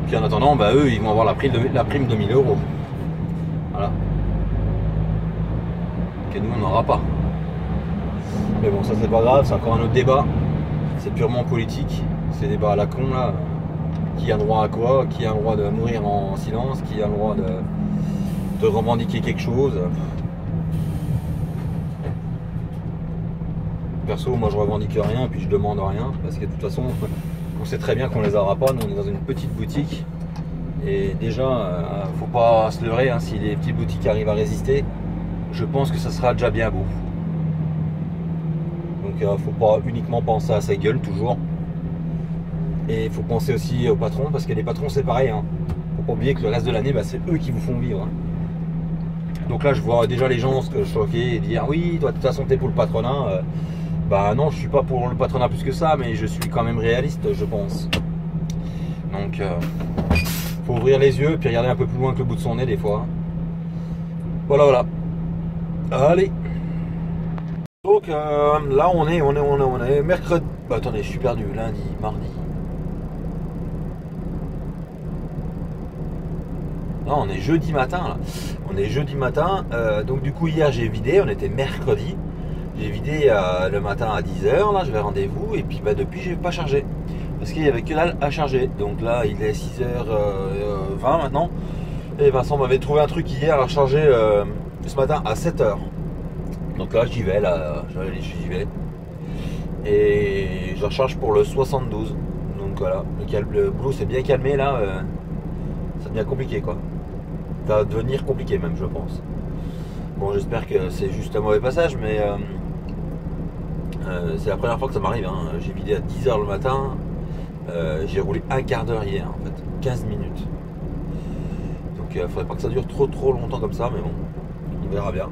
Puis en attendant, bah, eux, ils vont avoir la prime de 1000 €. Voilà. Que nous, on n'aura pas. Mais bon, ça, c'est pas grave, c'est encore un autre débat. C'est purement politique. C'est débat à la con, là. Qui a le droit à quoi? Qui a le droit de mourir en silence? Qui a le droit de revendiquer quelque chose? Perso, moi je revendique rien, puis je demande rien, parce que de toute façon, on sait très bien qu'on les aura pas. Nous, on est dans une petite boutique, et déjà, faut pas se leurrer. Hein, si les petites boutiques arrivent à résister, je pense que ça sera déjà bien beau. Donc, faut pas uniquement penser à sa gueule toujours, et il faut penser aussi aux patrons, parce que les patrons c'est pareil. Hein. Faut pas oublier que le reste de l'année, bah, c'est eux qui vous font vivre. Hein. Donc là, je vois déjà les gens se choquer et dire oui, toi de toute façon t'es pour le patronat. Bah non, je suis pas pour le patronat plus que ça, mais je suis quand même réaliste, je pense. Donc, faut ouvrir les yeux puis regarder un peu plus loin que le bout de son nez des fois. Voilà, voilà. Allez. Donc là, on est mercredi. Bah attendez, je suis perdu. Lundi, mardi. Non, on est jeudi matin là. On est jeudi matin. Donc du coup hier j'ai vidé. On était mercredi. J'ai vidé le matin à 10 h, là j'avais rendez-vous et puis bah, depuis j'ai pas chargé parce qu'il y avait que dalle à charger. Donc là il est 6h20 maintenant et Vincent m'avait trouvé un truc hier à charger ce matin à 7 h. Donc là j'y vais, j'y vais et je recharge pour le 72. Donc voilà, le boulot s'est bien calmé là, ça devient compliqué quoi. Ça va devenir compliqué même je pense. Bon j'espère que c'est juste un mauvais passage mais c'est la première fois que ça m'arrive. Hein. J'ai vidé à 10 h le matin. J'ai roulé un quart d'heure hier en fait. 15 minutes. Donc il faudrait pas que ça dure trop longtemps comme ça. Mais bon, on verra bien.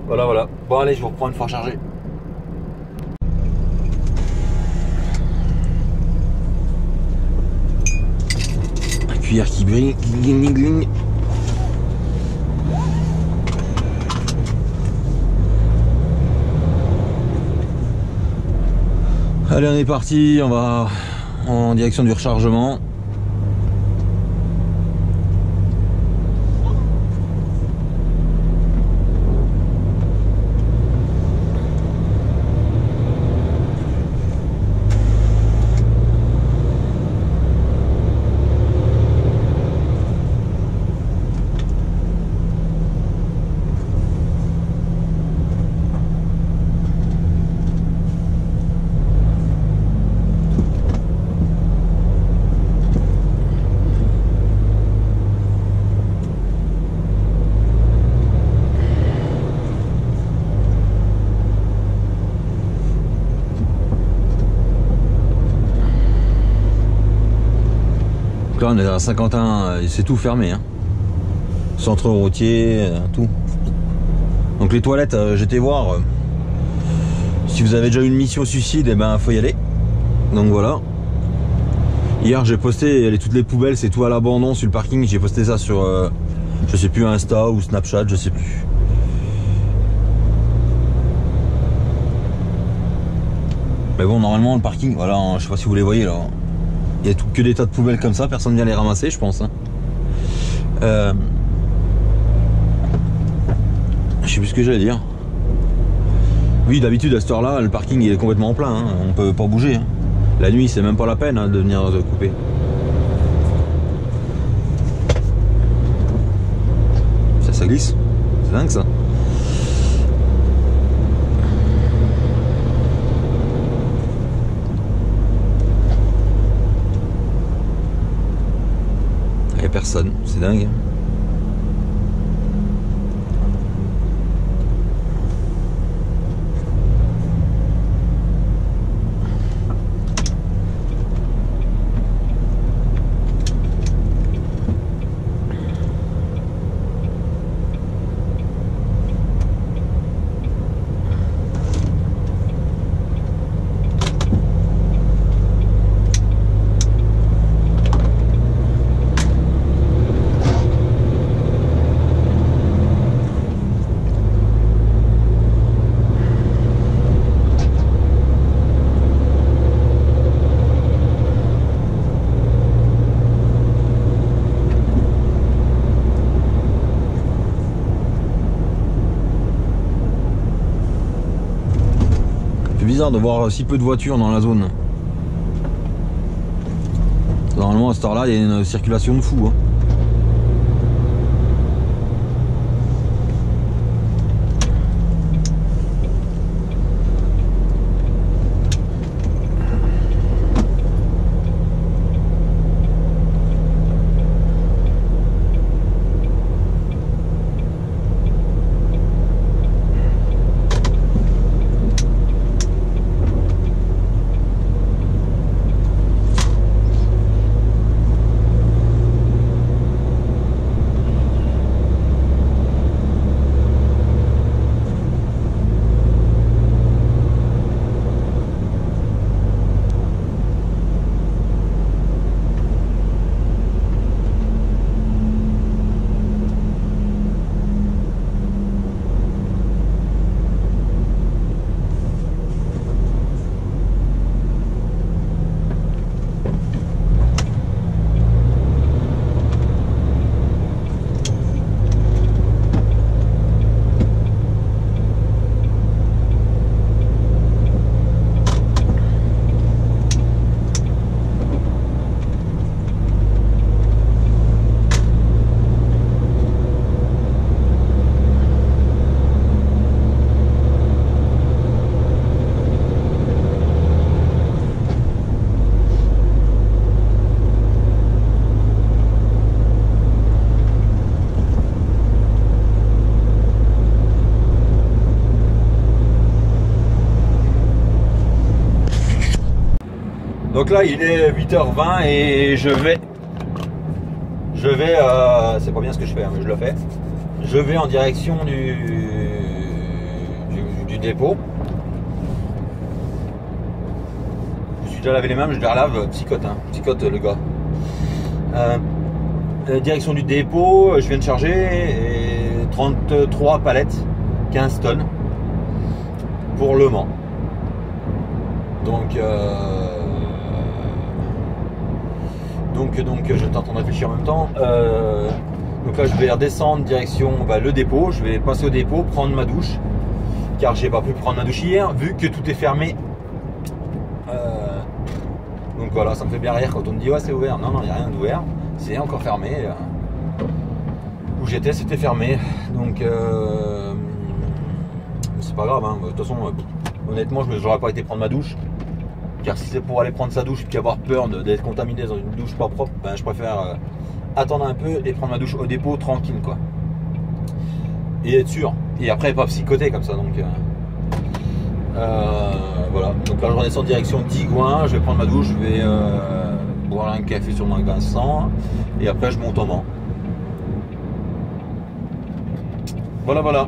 Voilà, voilà. Bon allez, je vous reprends une fois chargé. cuir qui brille, gling, gling. Allez, on est parti, on va en direction du rechargement. Là on est à Saint-Quentin, c'est tout fermé, hein. Centre routier, tout. Donc les toilettes, j'étais voir. Si vous avez déjà eu une mission suicide, et ben faut y aller. Donc voilà. Hier j'ai posté toutes les poubelles, c'est tout à l'abandon sur le parking. J'ai posté ça sur, je sais plus, Insta ou Snapchat, je sais plus. Mais bon, normalement le parking, voilà, je sais pas si vous les voyez là. Il y a que des tas de poubelles comme ça, personne vient les ramasser, je pense. Hein. Je sais plus ce que j'allais dire. Oui, d'habitude à cette heure-là, le parking il est complètement plein, hein. On peut pas bouger. Hein. La nuit, c'est même pas la peine hein, de venir couper. Ça glisse. C'est dingue ça. Il n'y a personne, c'est dingue. Bizarre de voir si peu de voitures dans la zone. Normalement à cette heure-là, il y a une circulation de fou. Hein. Donc là il est 8h20 et je vais c'est pas bien ce que je fais hein, mais je le fais. Je vais en direction du dépôt. Je me suis déjà lavé les mains mais je les relave, psychote hein, psychote le gars. Direction du dépôt, je viens de charger et 33 palettes, 15 tonnes pour Le Mans. Donc j'étais en train de réfléchir en même temps. Donc là je vais redescendre direction le dépôt. Je vais passer au dépôt, prendre ma douche, car j'ai pas pu prendre ma douche hier vu que tout est fermé. Donc voilà, ça me fait bien rire quand on me dit ouais c'est ouvert. Non, il n'y a rien d'ouvert, c'est encore fermé. Où j'étais c'était fermé. Donc c'est pas grave, hein. De toute façon honnêtement je n'aurais pas été prendre ma douche. Car si c'est pour aller prendre sa douche et avoir peur d'être contaminé dans une douche pas propre, je préfère attendre un peu et prendre ma douche au dépôt tranquille quoi. Et être sûr. Et après pas psychoter comme ça donc. Voilà. Donc là je redescends direction Digoin, je vais prendre ma douche, je vais boire un café sur mon Vincent et après je monte au Mans. Voilà.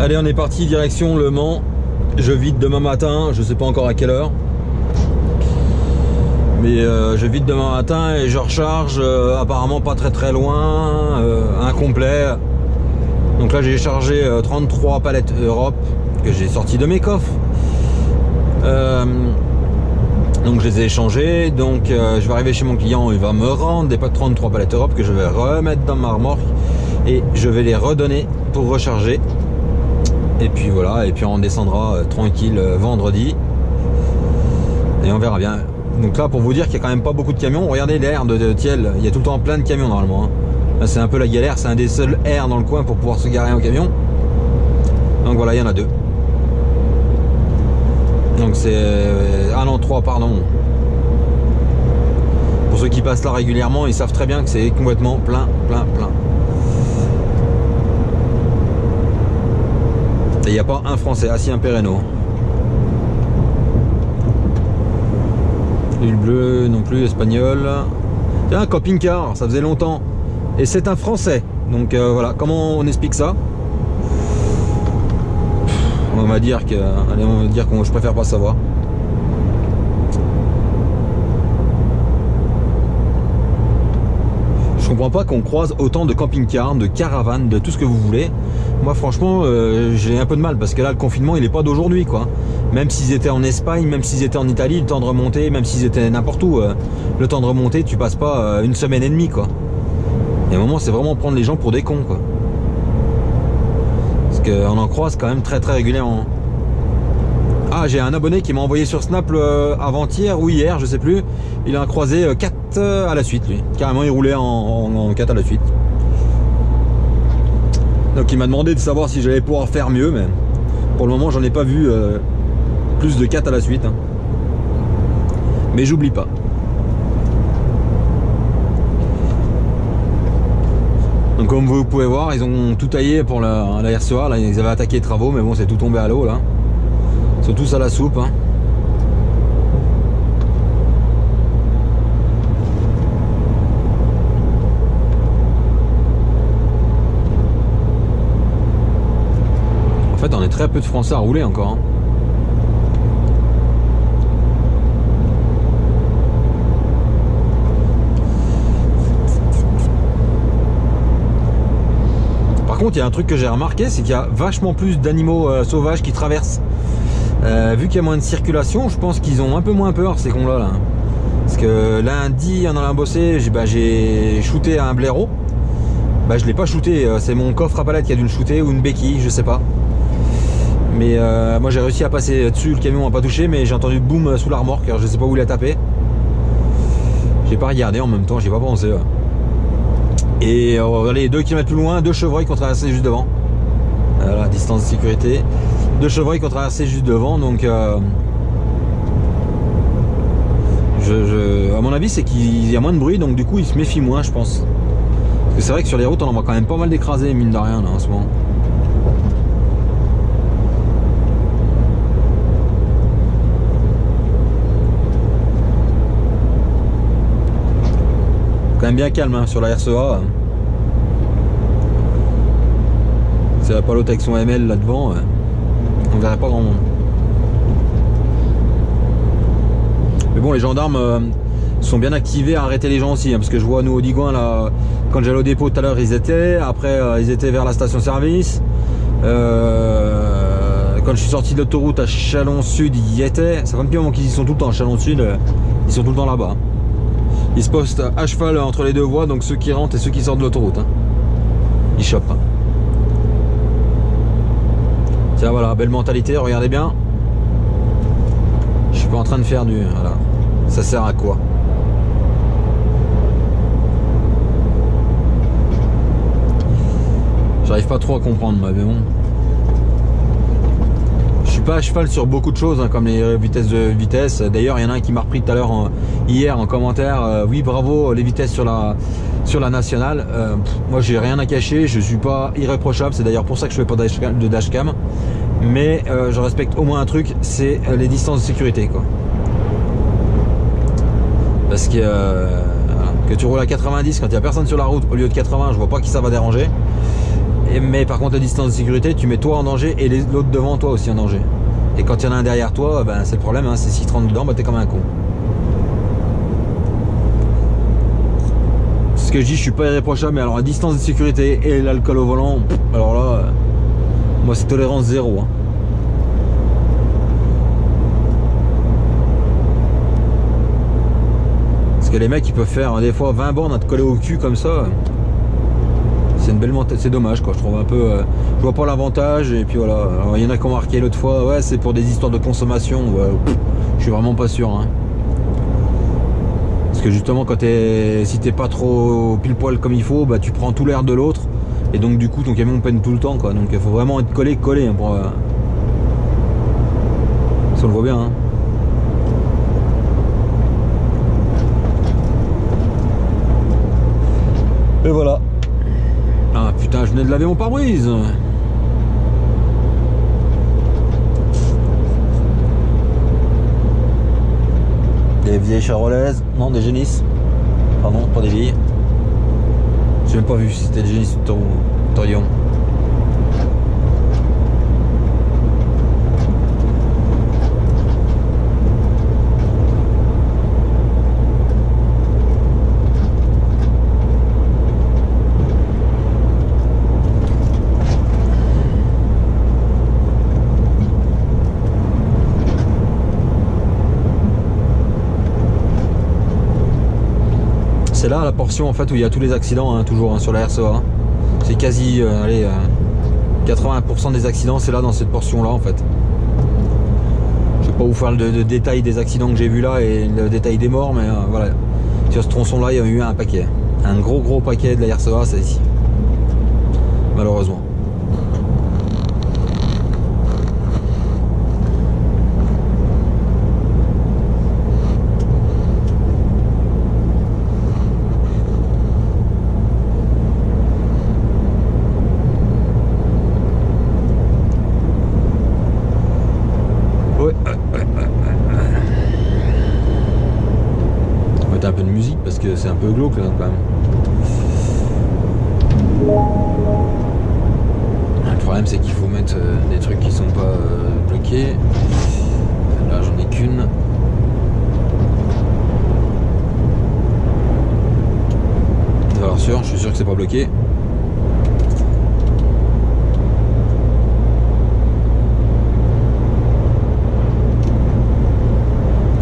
Allez, on est parti direction Le Mans. Je vide demain matin, je sais pas encore à quelle heure. Mais je vide demain matin et je recharge apparemment pas très loin, incomplet. Donc là j'ai chargé 33 palettes Europe que j'ai sorti de mes coffres. Donc je les ai échangées. Donc je vais arriver chez mon client, il va me rendre des 33 palettes Europe que je vais remettre dans ma remorque et je vais les redonner pour recharger. Et puis voilà, et puis on descendra tranquille vendredi et on verra bien. Donc là pour vous dire qu'il y a quand même pas beaucoup de camions. Regardez l'air de Thiel, il y a tout le temps plein de camions normalement, hein. Là c'est un peu la galère, c'est un des seuls airs dans le coin pour pouvoir se garer en camion. Donc voilà, il y en a deux. Donc c'est non 3 pardon. Pour ceux qui passent là régulièrement, ils savent très bien que c'est complètement plein. Et il n'y a pas un français, assis un Péréno. L'huile bleue non plus, espagnol. Tiens, un camping-car, ça faisait longtemps. Et c'est un français. Donc voilà, comment on explique ça? On va dire que. Allez, on va dire que je préfère pas savoir. Je comprends pas qu'on croise autant de camping-cars, de caravanes, de tout ce que vous voulez. Moi franchement j'ai un peu de mal parce que là le confinement il est pas d'aujourd'hui quoi. Même s'ils étaient en Espagne, même s'ils étaient en Italie, le temps de remonter, même s'ils étaient n'importe où, le temps de remonter tu passes pas une semaine et demie quoi. Et à un moment c'est vraiment prendre les gens pour des cons quoi. Parce qu'on en croise quand même très régulièrement. Ah, j'ai un abonné qui m'a envoyé sur Snap avant-hier ou hier, je sais plus. Il a croisé 4 à la suite lui. Carrément il roulait en 4 à la suite. Donc il m'a demandé de savoir si j'allais pouvoir faire mieux, mais pour le moment j'en ai pas vu plus de 4 à la suite, hein. Mais j'oublie pas. Donc comme vous pouvez voir, ils ont tout taillé pour la RCA, là ils avaient attaqué les travaux, mais bon c'est tout tombé à l'eau là. Ils sont tous à la soupe, hein. En fait on est très peu de Français à rouler encore, hein. Par contre il y a un truc que j'ai remarqué, c'est qu'il y a vachement plus d'animaux sauvages qui traversent. Vu qu'il y a moins de circulation, je pense qu'ils ont un peu moins peur ces cons là, hein. Parce que lundi en allant bosser, j'ai shooté un blaireau. Bah je l'ai pas shooté, c'est mon coffre à palette qui a dû le shooter ou une béquille, je sais pas. Mais moi j'ai réussi à passer dessus, le camion n'a pas touché, mais j'ai entendu boum sous la remorque, je sais pas où il a tapé. J'ai pas regardé en même temps, j'ai pas pensé. Et allez, 2 km plus loin, 2 chevreuils qui ont traversé juste devant. Voilà, distance de sécurité. Deux chevreuils qui ont traversé juste devant, donc à mon avis c'est qu'il y a moins de bruit, donc du coup ils se méfient moins, je pense. Parce que c'est vrai que sur les routes on en voit quand même pas mal d'écrasés, mine de rien là, en ce moment. Quand même bien calme hein, sur la RCA. C'est pas l'autre avec son ML là devant, on verrait pas grand monde. Mais bon, les gendarmes sont bien activés à arrêter les gens aussi, hein, parce que je vois nous au Digoin là, quand j'allais au dépôt tout à l'heure, ils étaient. Après, ils étaient vers la station-service. Quand je suis sorti de l'autoroute à Chalon Sud, ils y étaient. Ça fait un petit moment qu'ils y sont tout le temps. À Chalon Sud, ils sont tout le temps là-bas. Ils se postent à cheval entre les deux voies, donc ceux qui rentrent et ceux qui sortent de l'autoroute. Hein. Ils chopent. Hein. Tiens, voilà, belle mentalité, regardez bien. Je suis pas en train de faire du... Voilà. Ça sert à quoi? J'arrive pas trop à comprendre, mais bon. Je suis pas à cheval sur beaucoup de choses, hein, comme les vitesses. D'ailleurs, il y en a un qui m'a repris tout à l'heure, hier, en commentaire. Oui, bravo, les vitesses sur la nationale. Moi, j'ai rien à cacher. Je suis pas irréprochable. C'est d'ailleurs pour ça que je fais pas de dashcam. Mais je respecte au moins un truc, c'est les distances de sécurité, quoi. Parce que tu roules à 90 quand il n'y a personne sur la route au lieu de 80, je vois pas qui ça va déranger. Mais par contre, la distance de sécurité, tu mets toi en danger et l'autre devant toi aussi en danger. Et quand il y en a un derrière toi, ben, c'est le problème, hein, c'est s'il te rentre dedans, ben, t'es comme un con. C'est ce que je dis, je suis pas irréprochable, mais alors la distance de sécurité et l'alcool au volant, alors là, moi c'est tolérance zéro. Hein. Parce que les mecs ils peuvent faire des fois 20 bornes à te coller au cul comme ça. C'est une belle mentalité, c'est dommage quoi, je trouve un peu. Je vois pas l'avantage et puis voilà. Il y en a qui ont marqué l'autre fois, ouais c'est pour des histoires de consommation. Ouais, je suis vraiment pas sûr. Hein. Parce que justement quand si t'es pas trop pile poil comme il faut, bah tu prends tout l'air de l'autre. Et donc du coup ton camion peine tout le temps quoi. Donc il faut vraiment être collé hein, pour. Ça on le voit bien. Hein. Et voilà. Ah putain, je venais de laver mon pare-brise. Des vieilles charolaises. Non, des génisses. Pardon, pas des vieilles. J'ai même pas vu si c'était des génisses ou Torion. C'est là la portion en fait où il y a tous les accidents hein, toujours hein, sur la RCA. Hein. C'est quasi 80% des accidents, c'est là dans cette portion là en fait. Je vais pas vous faire le détail des accidents que j'ai vu là et le détail des morts, mais voilà. Sur ce tronçon là il y a eu un paquet. Un gros paquet de la RCA, c'est ici. Malheureusement. Un peu de musique parce que c'est un peu glauque là quand même. Le problème c'est qu'il faut mettre des trucs qui sont pas bloqués. Là j'en ai qu'une. Alors sûr, je suis sûr que c'est pas bloqué.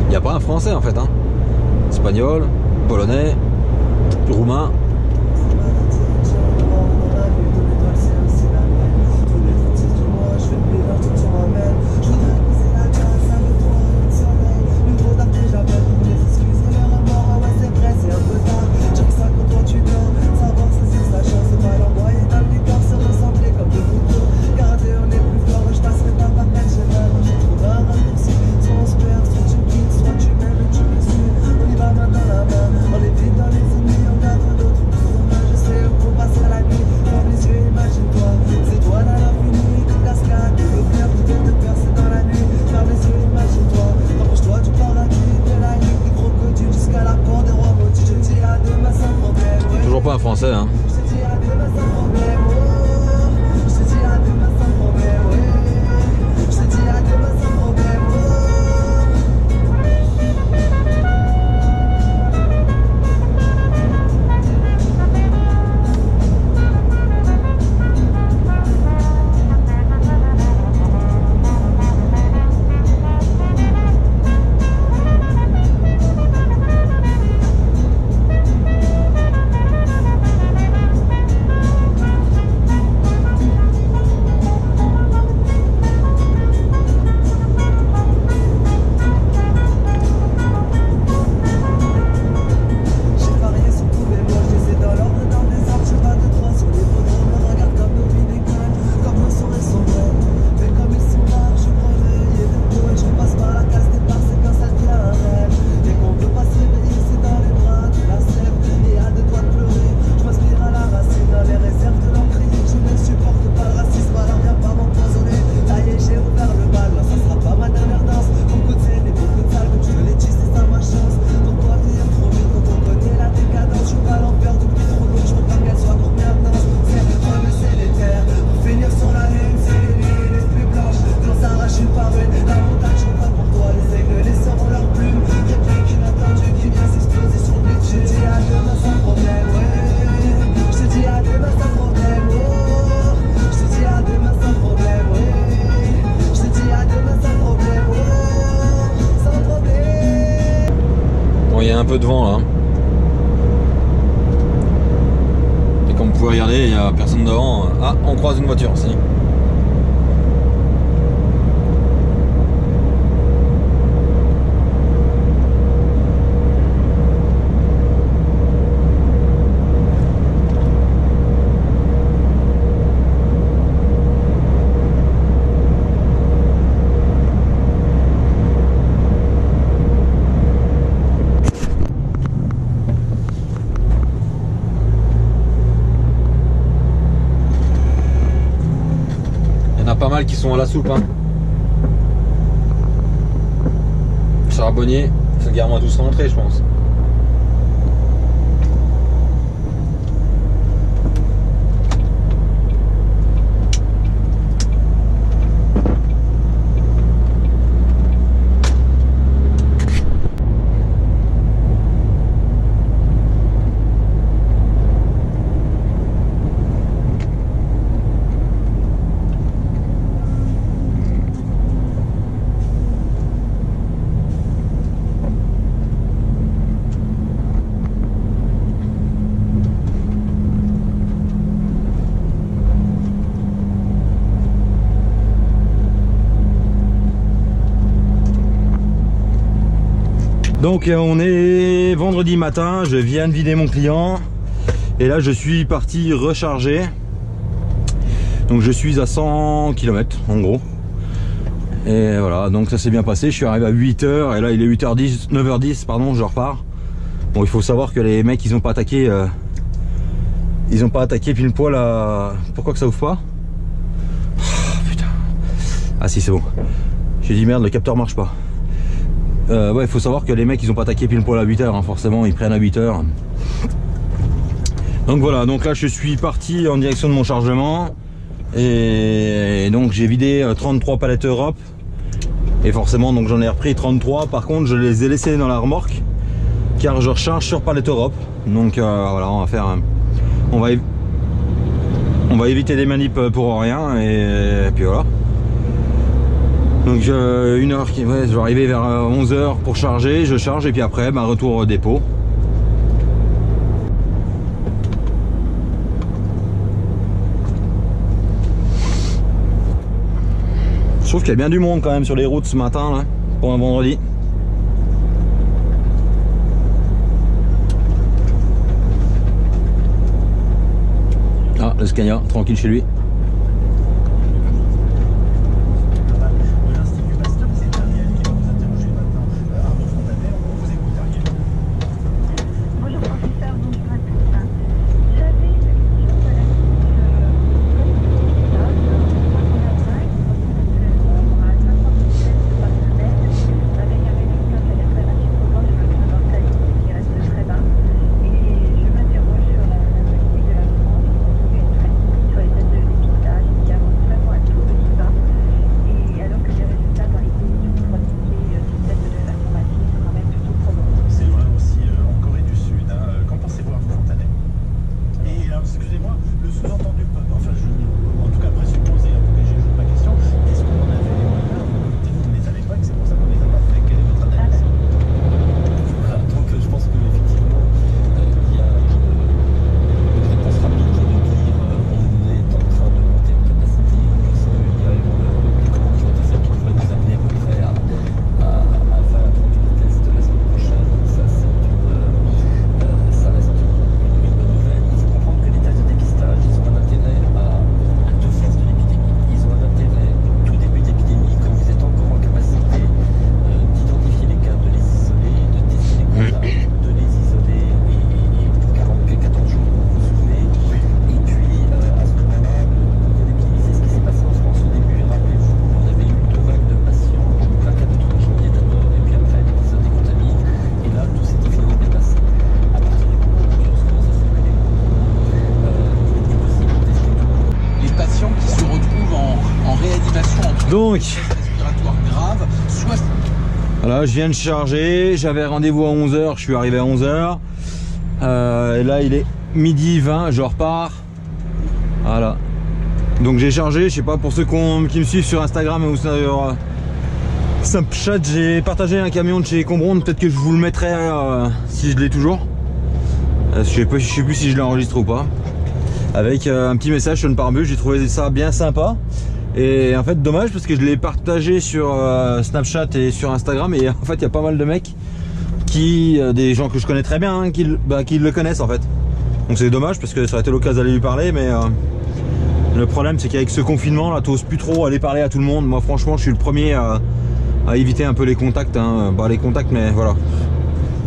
Il n'y a pas un français en fait hein. Espagnol, polonais, roumain. français. Hein. Il y a un peu de vent là. Et comme vous pouvez regarder, il n'y a personne devant. Ah, on croise une voiture aussi. Pas mal qui sont à la soupe. Hein. Charbonnier, c'est garement tous rentrés, je pense. Donc on est vendredi matin, je viens de vider mon client et là je suis parti recharger. Donc je suis à 100 km en gros. Et voilà, donc ça s'est bien passé, je suis arrivé à 8h et là il est 8h10, 9h10 pardon, je repars. Bon, il faut savoir que les mecs ils ont pas attaqué pile poil à... Pourquoi que ça ouvre pas? Oh, putain. Ah si, c'est bon. J'ai dit merde, le capteur marche pas. Ouais, il faut savoir que les mecs ils ont pas attaqué pile poil à 8h, hein, forcément ils prennent à 8h. Donc voilà, donc là je suis parti en direction de mon chargement et donc j'ai vidé 33 palettes Europe et forcément donc j'en ai repris 33. Par contre je les ai laissés dans la remorque car je recharge sur palette Europe. Donc voilà, on va faire on va éviter des manips pour rien et puis voilà. Donc une heure qui ouais, je vais arriver vers 11h pour charger, je charge et puis après bah, retour au dépôt. Je trouve qu'il y a bien du monde quand même sur les routes ce matin là, pour un vendredi. Ah, le Scania, tranquille chez lui. excusez-moi, le sous-entendu, enfin, en tout cas présupposé, en tout cas j'ai ma question, est-ce qu'on en avait les moyens? Vous ne les avez pas, que c'est pour ça qu'on ne les a pas fait. Quelle est votre analyse? Voilà, donc je pense qu'effectivement, il y a une réponse rapide qui est de dire on est en train de monter en capacité, parce qu'il y a une commande qui va être celle qui devrait nous amener à peu près à 20 à 30 vitesses de la semaine prochaine. Ça reste une bonne nouvelle. Il faut comprendre que les tests de dépistage, ils ont un intérêt à deux phases de l'épidémie. Ils ont un intérêt tout début d'épidémie, quand vous êtes encore en capacité d'identifier les cas, de les isoler, de tester les contacts, de les isoler et pour 14 jours, vous vous souvenez. Et puis à ce moment-là, le l'épidémie, c'est ce qui s'est passé en France au début. Rappelez-vous, on avait eu deux vagues de patients, le 24 janvier d'abord, et puis après l'épisode des contamines. Et là, tout s'était finalement bien passé. À partir du moment où le virus commence à circuler, il est possible de tester tout le monde. Les patients qui se retrouvent en réanimation en Donc, respiratoire grave, soit... voilà, je viens de charger, j'avais rendez-vous à 11h, je suis arrivé à 11h. Et là, il est midi 20, je repars. Voilà. Donc j'ai chargé, je sais pas, pour ceux qui me suivent sur Instagram ou sur Snapchat, j'ai partagé un camion de chez Combronde, peut-être que je vous le mettrai si je l'ai toujours. Je sais plus si je l'ai enregistré ou pas. Avec un petit message sur une pare-bus, j'ai trouvé ça bien sympa. Et en fait dommage parce que je l'ai partagé sur Snapchat et sur Instagram et en fait il y a pas mal de mecs des gens que je connais très bien hein, qui le connaissent en fait. Donc c'est dommage parce que ça aurait été l'occasion d'aller lui parler mais le problème c'est qu'avec ce confinement là t'oses plus trop aller parler à tout le monde. Moi franchement je suis le premier à éviter un peu les contacts hein. Les contacts mais voilà.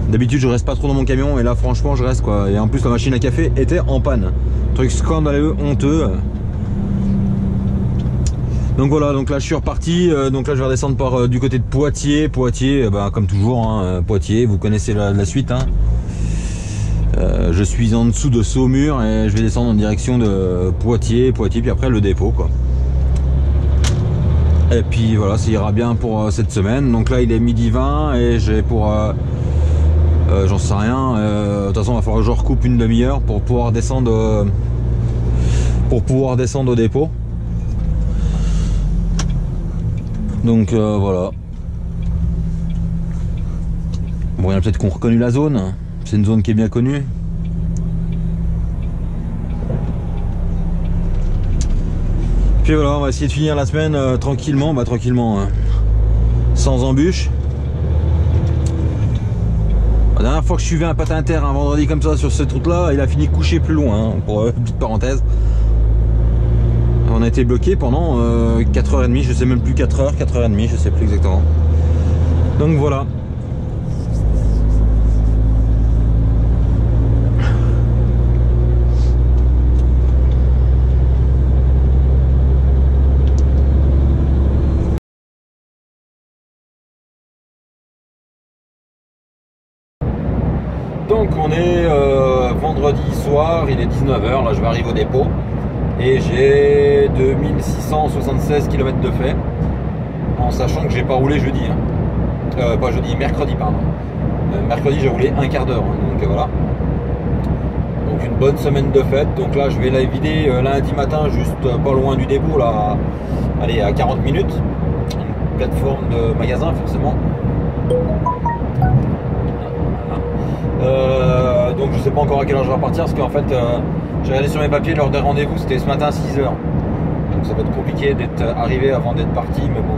D'habitude je reste pas trop dans mon camion et là franchement je reste quoi. Et en plus la machine à café était en panne. Truc scandaleux, honteux. Donc voilà, donc là je suis reparti, donc là je vais redescendre par du côté de Poitiers. Poitiers, comme toujours, hein, Poitiers, vous connaissez la suite. Hein. Je suis en dessous de Saumur et je vais descendre en direction de Poitiers, puis après le dépôt quoi. Et puis voilà, ça ira bien pour cette semaine. Donc là il est midi 20 et j'ai pour... j'en sais rien, de toute façon il va falloir que je recoupe une demi-heure pour pouvoir descendre au dépôt. Donc voilà. Bon, il y en a peut-être qui ont reconnu la zone. C'est une zone qui est bien connue. Puis voilà, on va essayer de finir la semaine tranquillement, hein, sans embûches. La dernière fois que je suivais un patin inter un vendredi comme ça sur cette route là, il a fini couché plus loin, hein, pour petite parenthèse. On a été bloqué pendant 4h30, je sais même plus, 4h, 4h30, je sais plus exactement. Donc voilà. Donc on est vendredi soir, il est 19h, là je vais arriver au dépôt. Et j'ai 2676 km de fait, en sachant que j'ai pas roulé jeudi, hein. Pas jeudi, mercredi pardon. Mercredi j'ai roulé un quart d'heure, hein, donc voilà. Donc une bonne semaine de fête. Donc là je vais la vider lundi matin, juste pas loin du dépôt, là, allez, à 40 minutes. Une plateforme de magasin forcément. Donc je sais pas encore à quelle heure je vais repartir parce qu'en fait j'ai regardé sur mes papiers, l'heure des rendez-vous c'était ce matin à 6h. Donc ça va être compliqué d'être arrivé avant d'être parti, mais bon.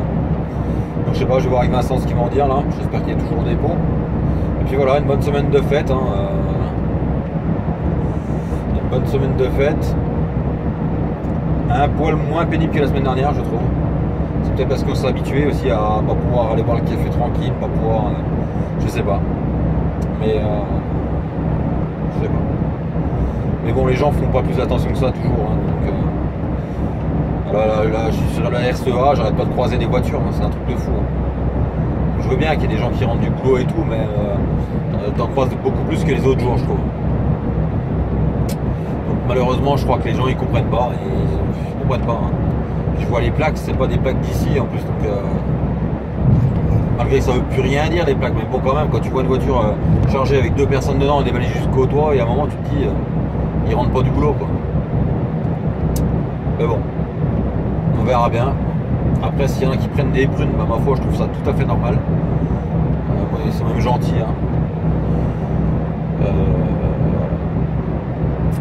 Donc je sais pas, je vais voir avec Vincent ce qu'il va en dire là. J'espère qu'il est toujours au dépôt. Et puis voilà, une bonne semaine de fête. Hein, une bonne semaine de fête. Un poil moins pénible que la semaine dernière, je trouve. C'est peut-être parce qu'on s'est habitué aussi à pas pouvoir aller boire le café tranquille, pas pouvoir. Je sais pas. Mais je sais pas. Mais bon, les gens font pas plus attention que ça toujours. Hein, donc, là, je suis sur la RCEA, j'arrête pas de croiser des voitures, hein, c'est un truc de fou. Hein. Je veux bien qu'il y ait des gens qui rentrent du boulot et tout, mais t'en croises beaucoup plus que les autres jours, je trouve. Donc malheureusement, je crois que les gens ils comprennent pas. Ils comprennent pas. Hein. Je vois les plaques, c'est pas des plaques d'ici en plus, donc. Malgré que ça veut plus rien dire les plaques, mais bon quand même quand tu vois une voiture chargée avec deux personnes dedans et déballée jusqu'au toit, et à un moment tu te dis ils rentrent pas du boulot quoi. Mais bon, on verra bien. Après, s'il y en a qui prennent des prunes, bah, ma foi, je trouve ça tout à fait normal. Ils sont même gentils. Hein.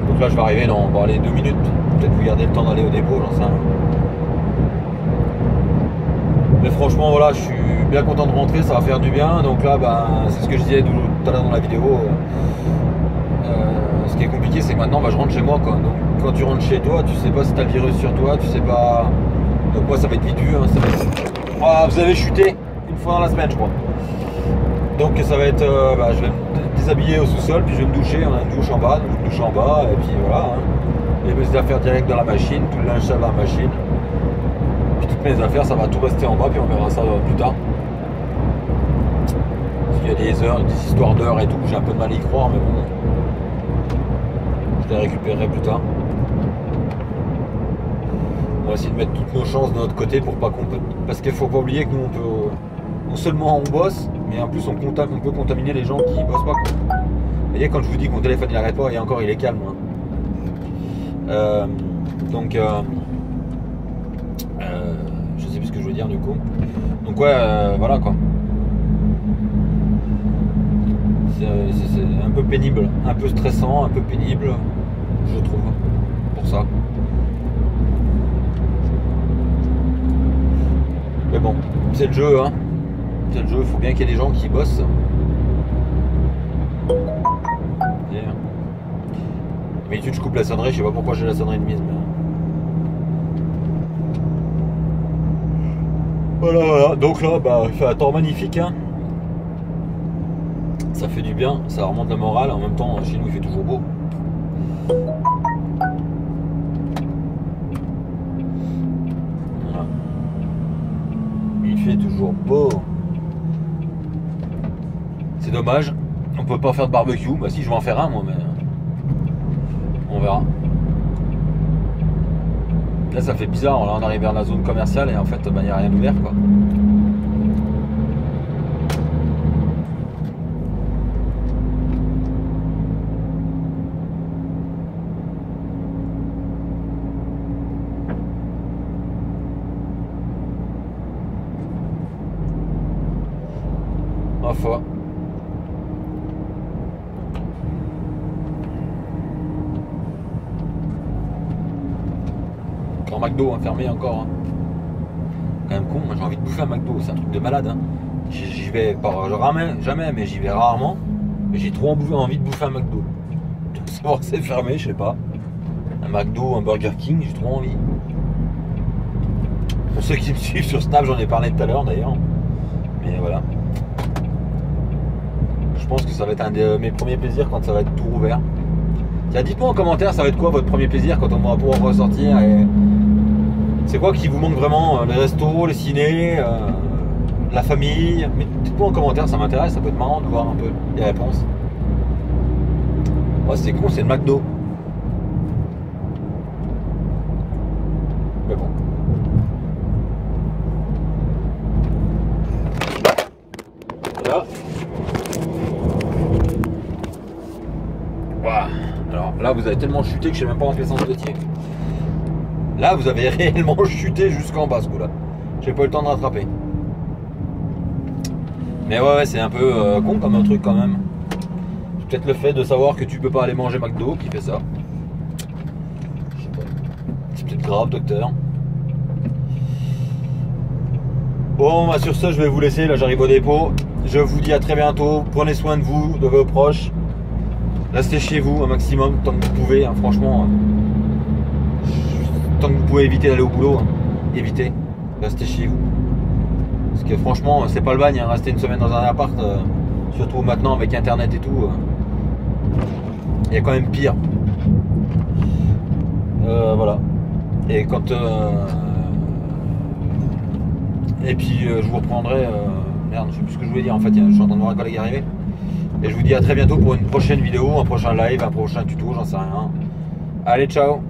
Donc là, je vais arriver dans 2 minutes. Peut-être vous garder le temps d'aller au dépôt, j'en sais rien. Mais franchement, voilà, je suis bien content de rentrer, ça va faire du bien. Donc là, bah, c'est ce que je disais tout à l'heure dans la vidéo. Ce qui est compliqué, c'est que maintenant, bah, je rentre chez moi, quoi. Donc quand tu rentres chez toi, tu sais pas si t'as le virus sur toi, tu sais pas. Donc moi, ça va être vite vu. Hein, ça va être... Ah, vous avez chuté une fois dans la semaine, je crois. Donc ça va être, je vais me déshabiller au sous-sol, puis je vais me doucher. On a une douche en bas, donc je me douche en bas, et puis voilà. Hein. Et mes affaires direct dans la machine, tout le linge sale dans la machine. Puis toutes mes affaires, ça va tout rester en bas, puis on verra ça plus tard. Parce qu'il y a des histoires d'heures et tout, j'ai un peu de mal à y croire, mais bon. Je les récupérerai plus tard. On va essayer de mettre toutes nos chances de notre côté pour pas qu'on peut. Parce qu'il faut pas oublier que nous on peut. Non seulement on bosse, mais en plus on peut contaminer les gens qui bossent pas. Vous voyez, quand je vous dis que mon téléphone il arrête pas, et encore il est calme. Hein. Je sais plus ce que je veux dire du coup. Donc ouais, voilà quoi. C'est un peu pénible, un peu stressant, un peu pénible, je trouve, pour ça. Mais bon, c'est le jeu, hein. C'est le jeu, il faut bien qu'il y ait des gens qui bossent. D'habitude je coupe la sonnerie, je sais pas pourquoi j'ai la sonnerie de mise. Mais... Voilà, donc là, bah, il fait un temps magnifique, hein. Ça fait du bien, ça remonte le moral, en même temps chez nous il fait toujours beau. Voilà. Il fait toujours beau. C'est dommage, on peut pas faire de barbecue. Bah si, je vais en faire un moi, mais on verra. Là ça fait bizarre, là on arrive vers la zone commerciale et en fait il n'y a rien ouvert quoi. Enfin. Encore McDo, hein, fermé encore. Hein. Quand même con, moi j'ai envie de bouffer un McDo, c'est un truc de malade. Hein. J'y vais pas jamais, mais j'y vais rarement. Mais j'ai trop envie de bouffer un McDo. De savoir que c'est fermé, je sais pas. Un McDo, un Burger King, j'ai trop envie. Pour ceux qui me suivent sur Snap, j'en ai parlé tout à l'heure d'ailleurs. Mais voilà. Je pense que ça va être un de mes premiers plaisirs quand ça va être tout rouvert. Tiens, dites-moi en commentaire, ça va être quoi votre premier plaisir quand on va pouvoir ressortir et... C'est quoi qui vous manque vraiment? Les restos, les cinés, la famille? Mais dites-moi en commentaire, ça m'intéresse, ça peut être marrant de voir un peu les réponses. Oh, c'est con, c'est le McDo. Mais bon. Voilà. Voilà. Alors là, vous avez tellement chuté que je sais même pas dans quel sens vous étiez. Là, vous avez réellement chuté jusqu'en bas, ce coup-là. J'ai pas eu le temps de rattraper. Mais ouais, c'est un peu con comme un truc quand même. C'est peut-être le fait de savoir que tu peux pas aller manger McDo qui fait ça. Je sais pas. C'est peut-être grave, docteur. Bon, bah sur ce, je vais vous laisser. Là, j'arrive au dépôt. Je vous dis à très bientôt. Prenez soin de vous, de vos proches. Restez chez vous un maximum, tant que vous pouvez. Hein, franchement, tant que vous pouvez éviter d'aller au boulot, hein, évitez. Restez chez vous. Parce que franchement, c'est pas le bagne. Hein, rester une semaine dans un appart, surtout maintenant avec Internet et tout. Il y a quand même pire. Voilà. Et quand... Et puis je vous reprendrai... Merde, je sais plus ce que je voulais dire en fait, je suis en train de voir un collègue arriver. Et je vous dis à très bientôt pour une prochaine vidéo, un prochain live, un prochain tuto, j'en sais rien. Allez, ciao!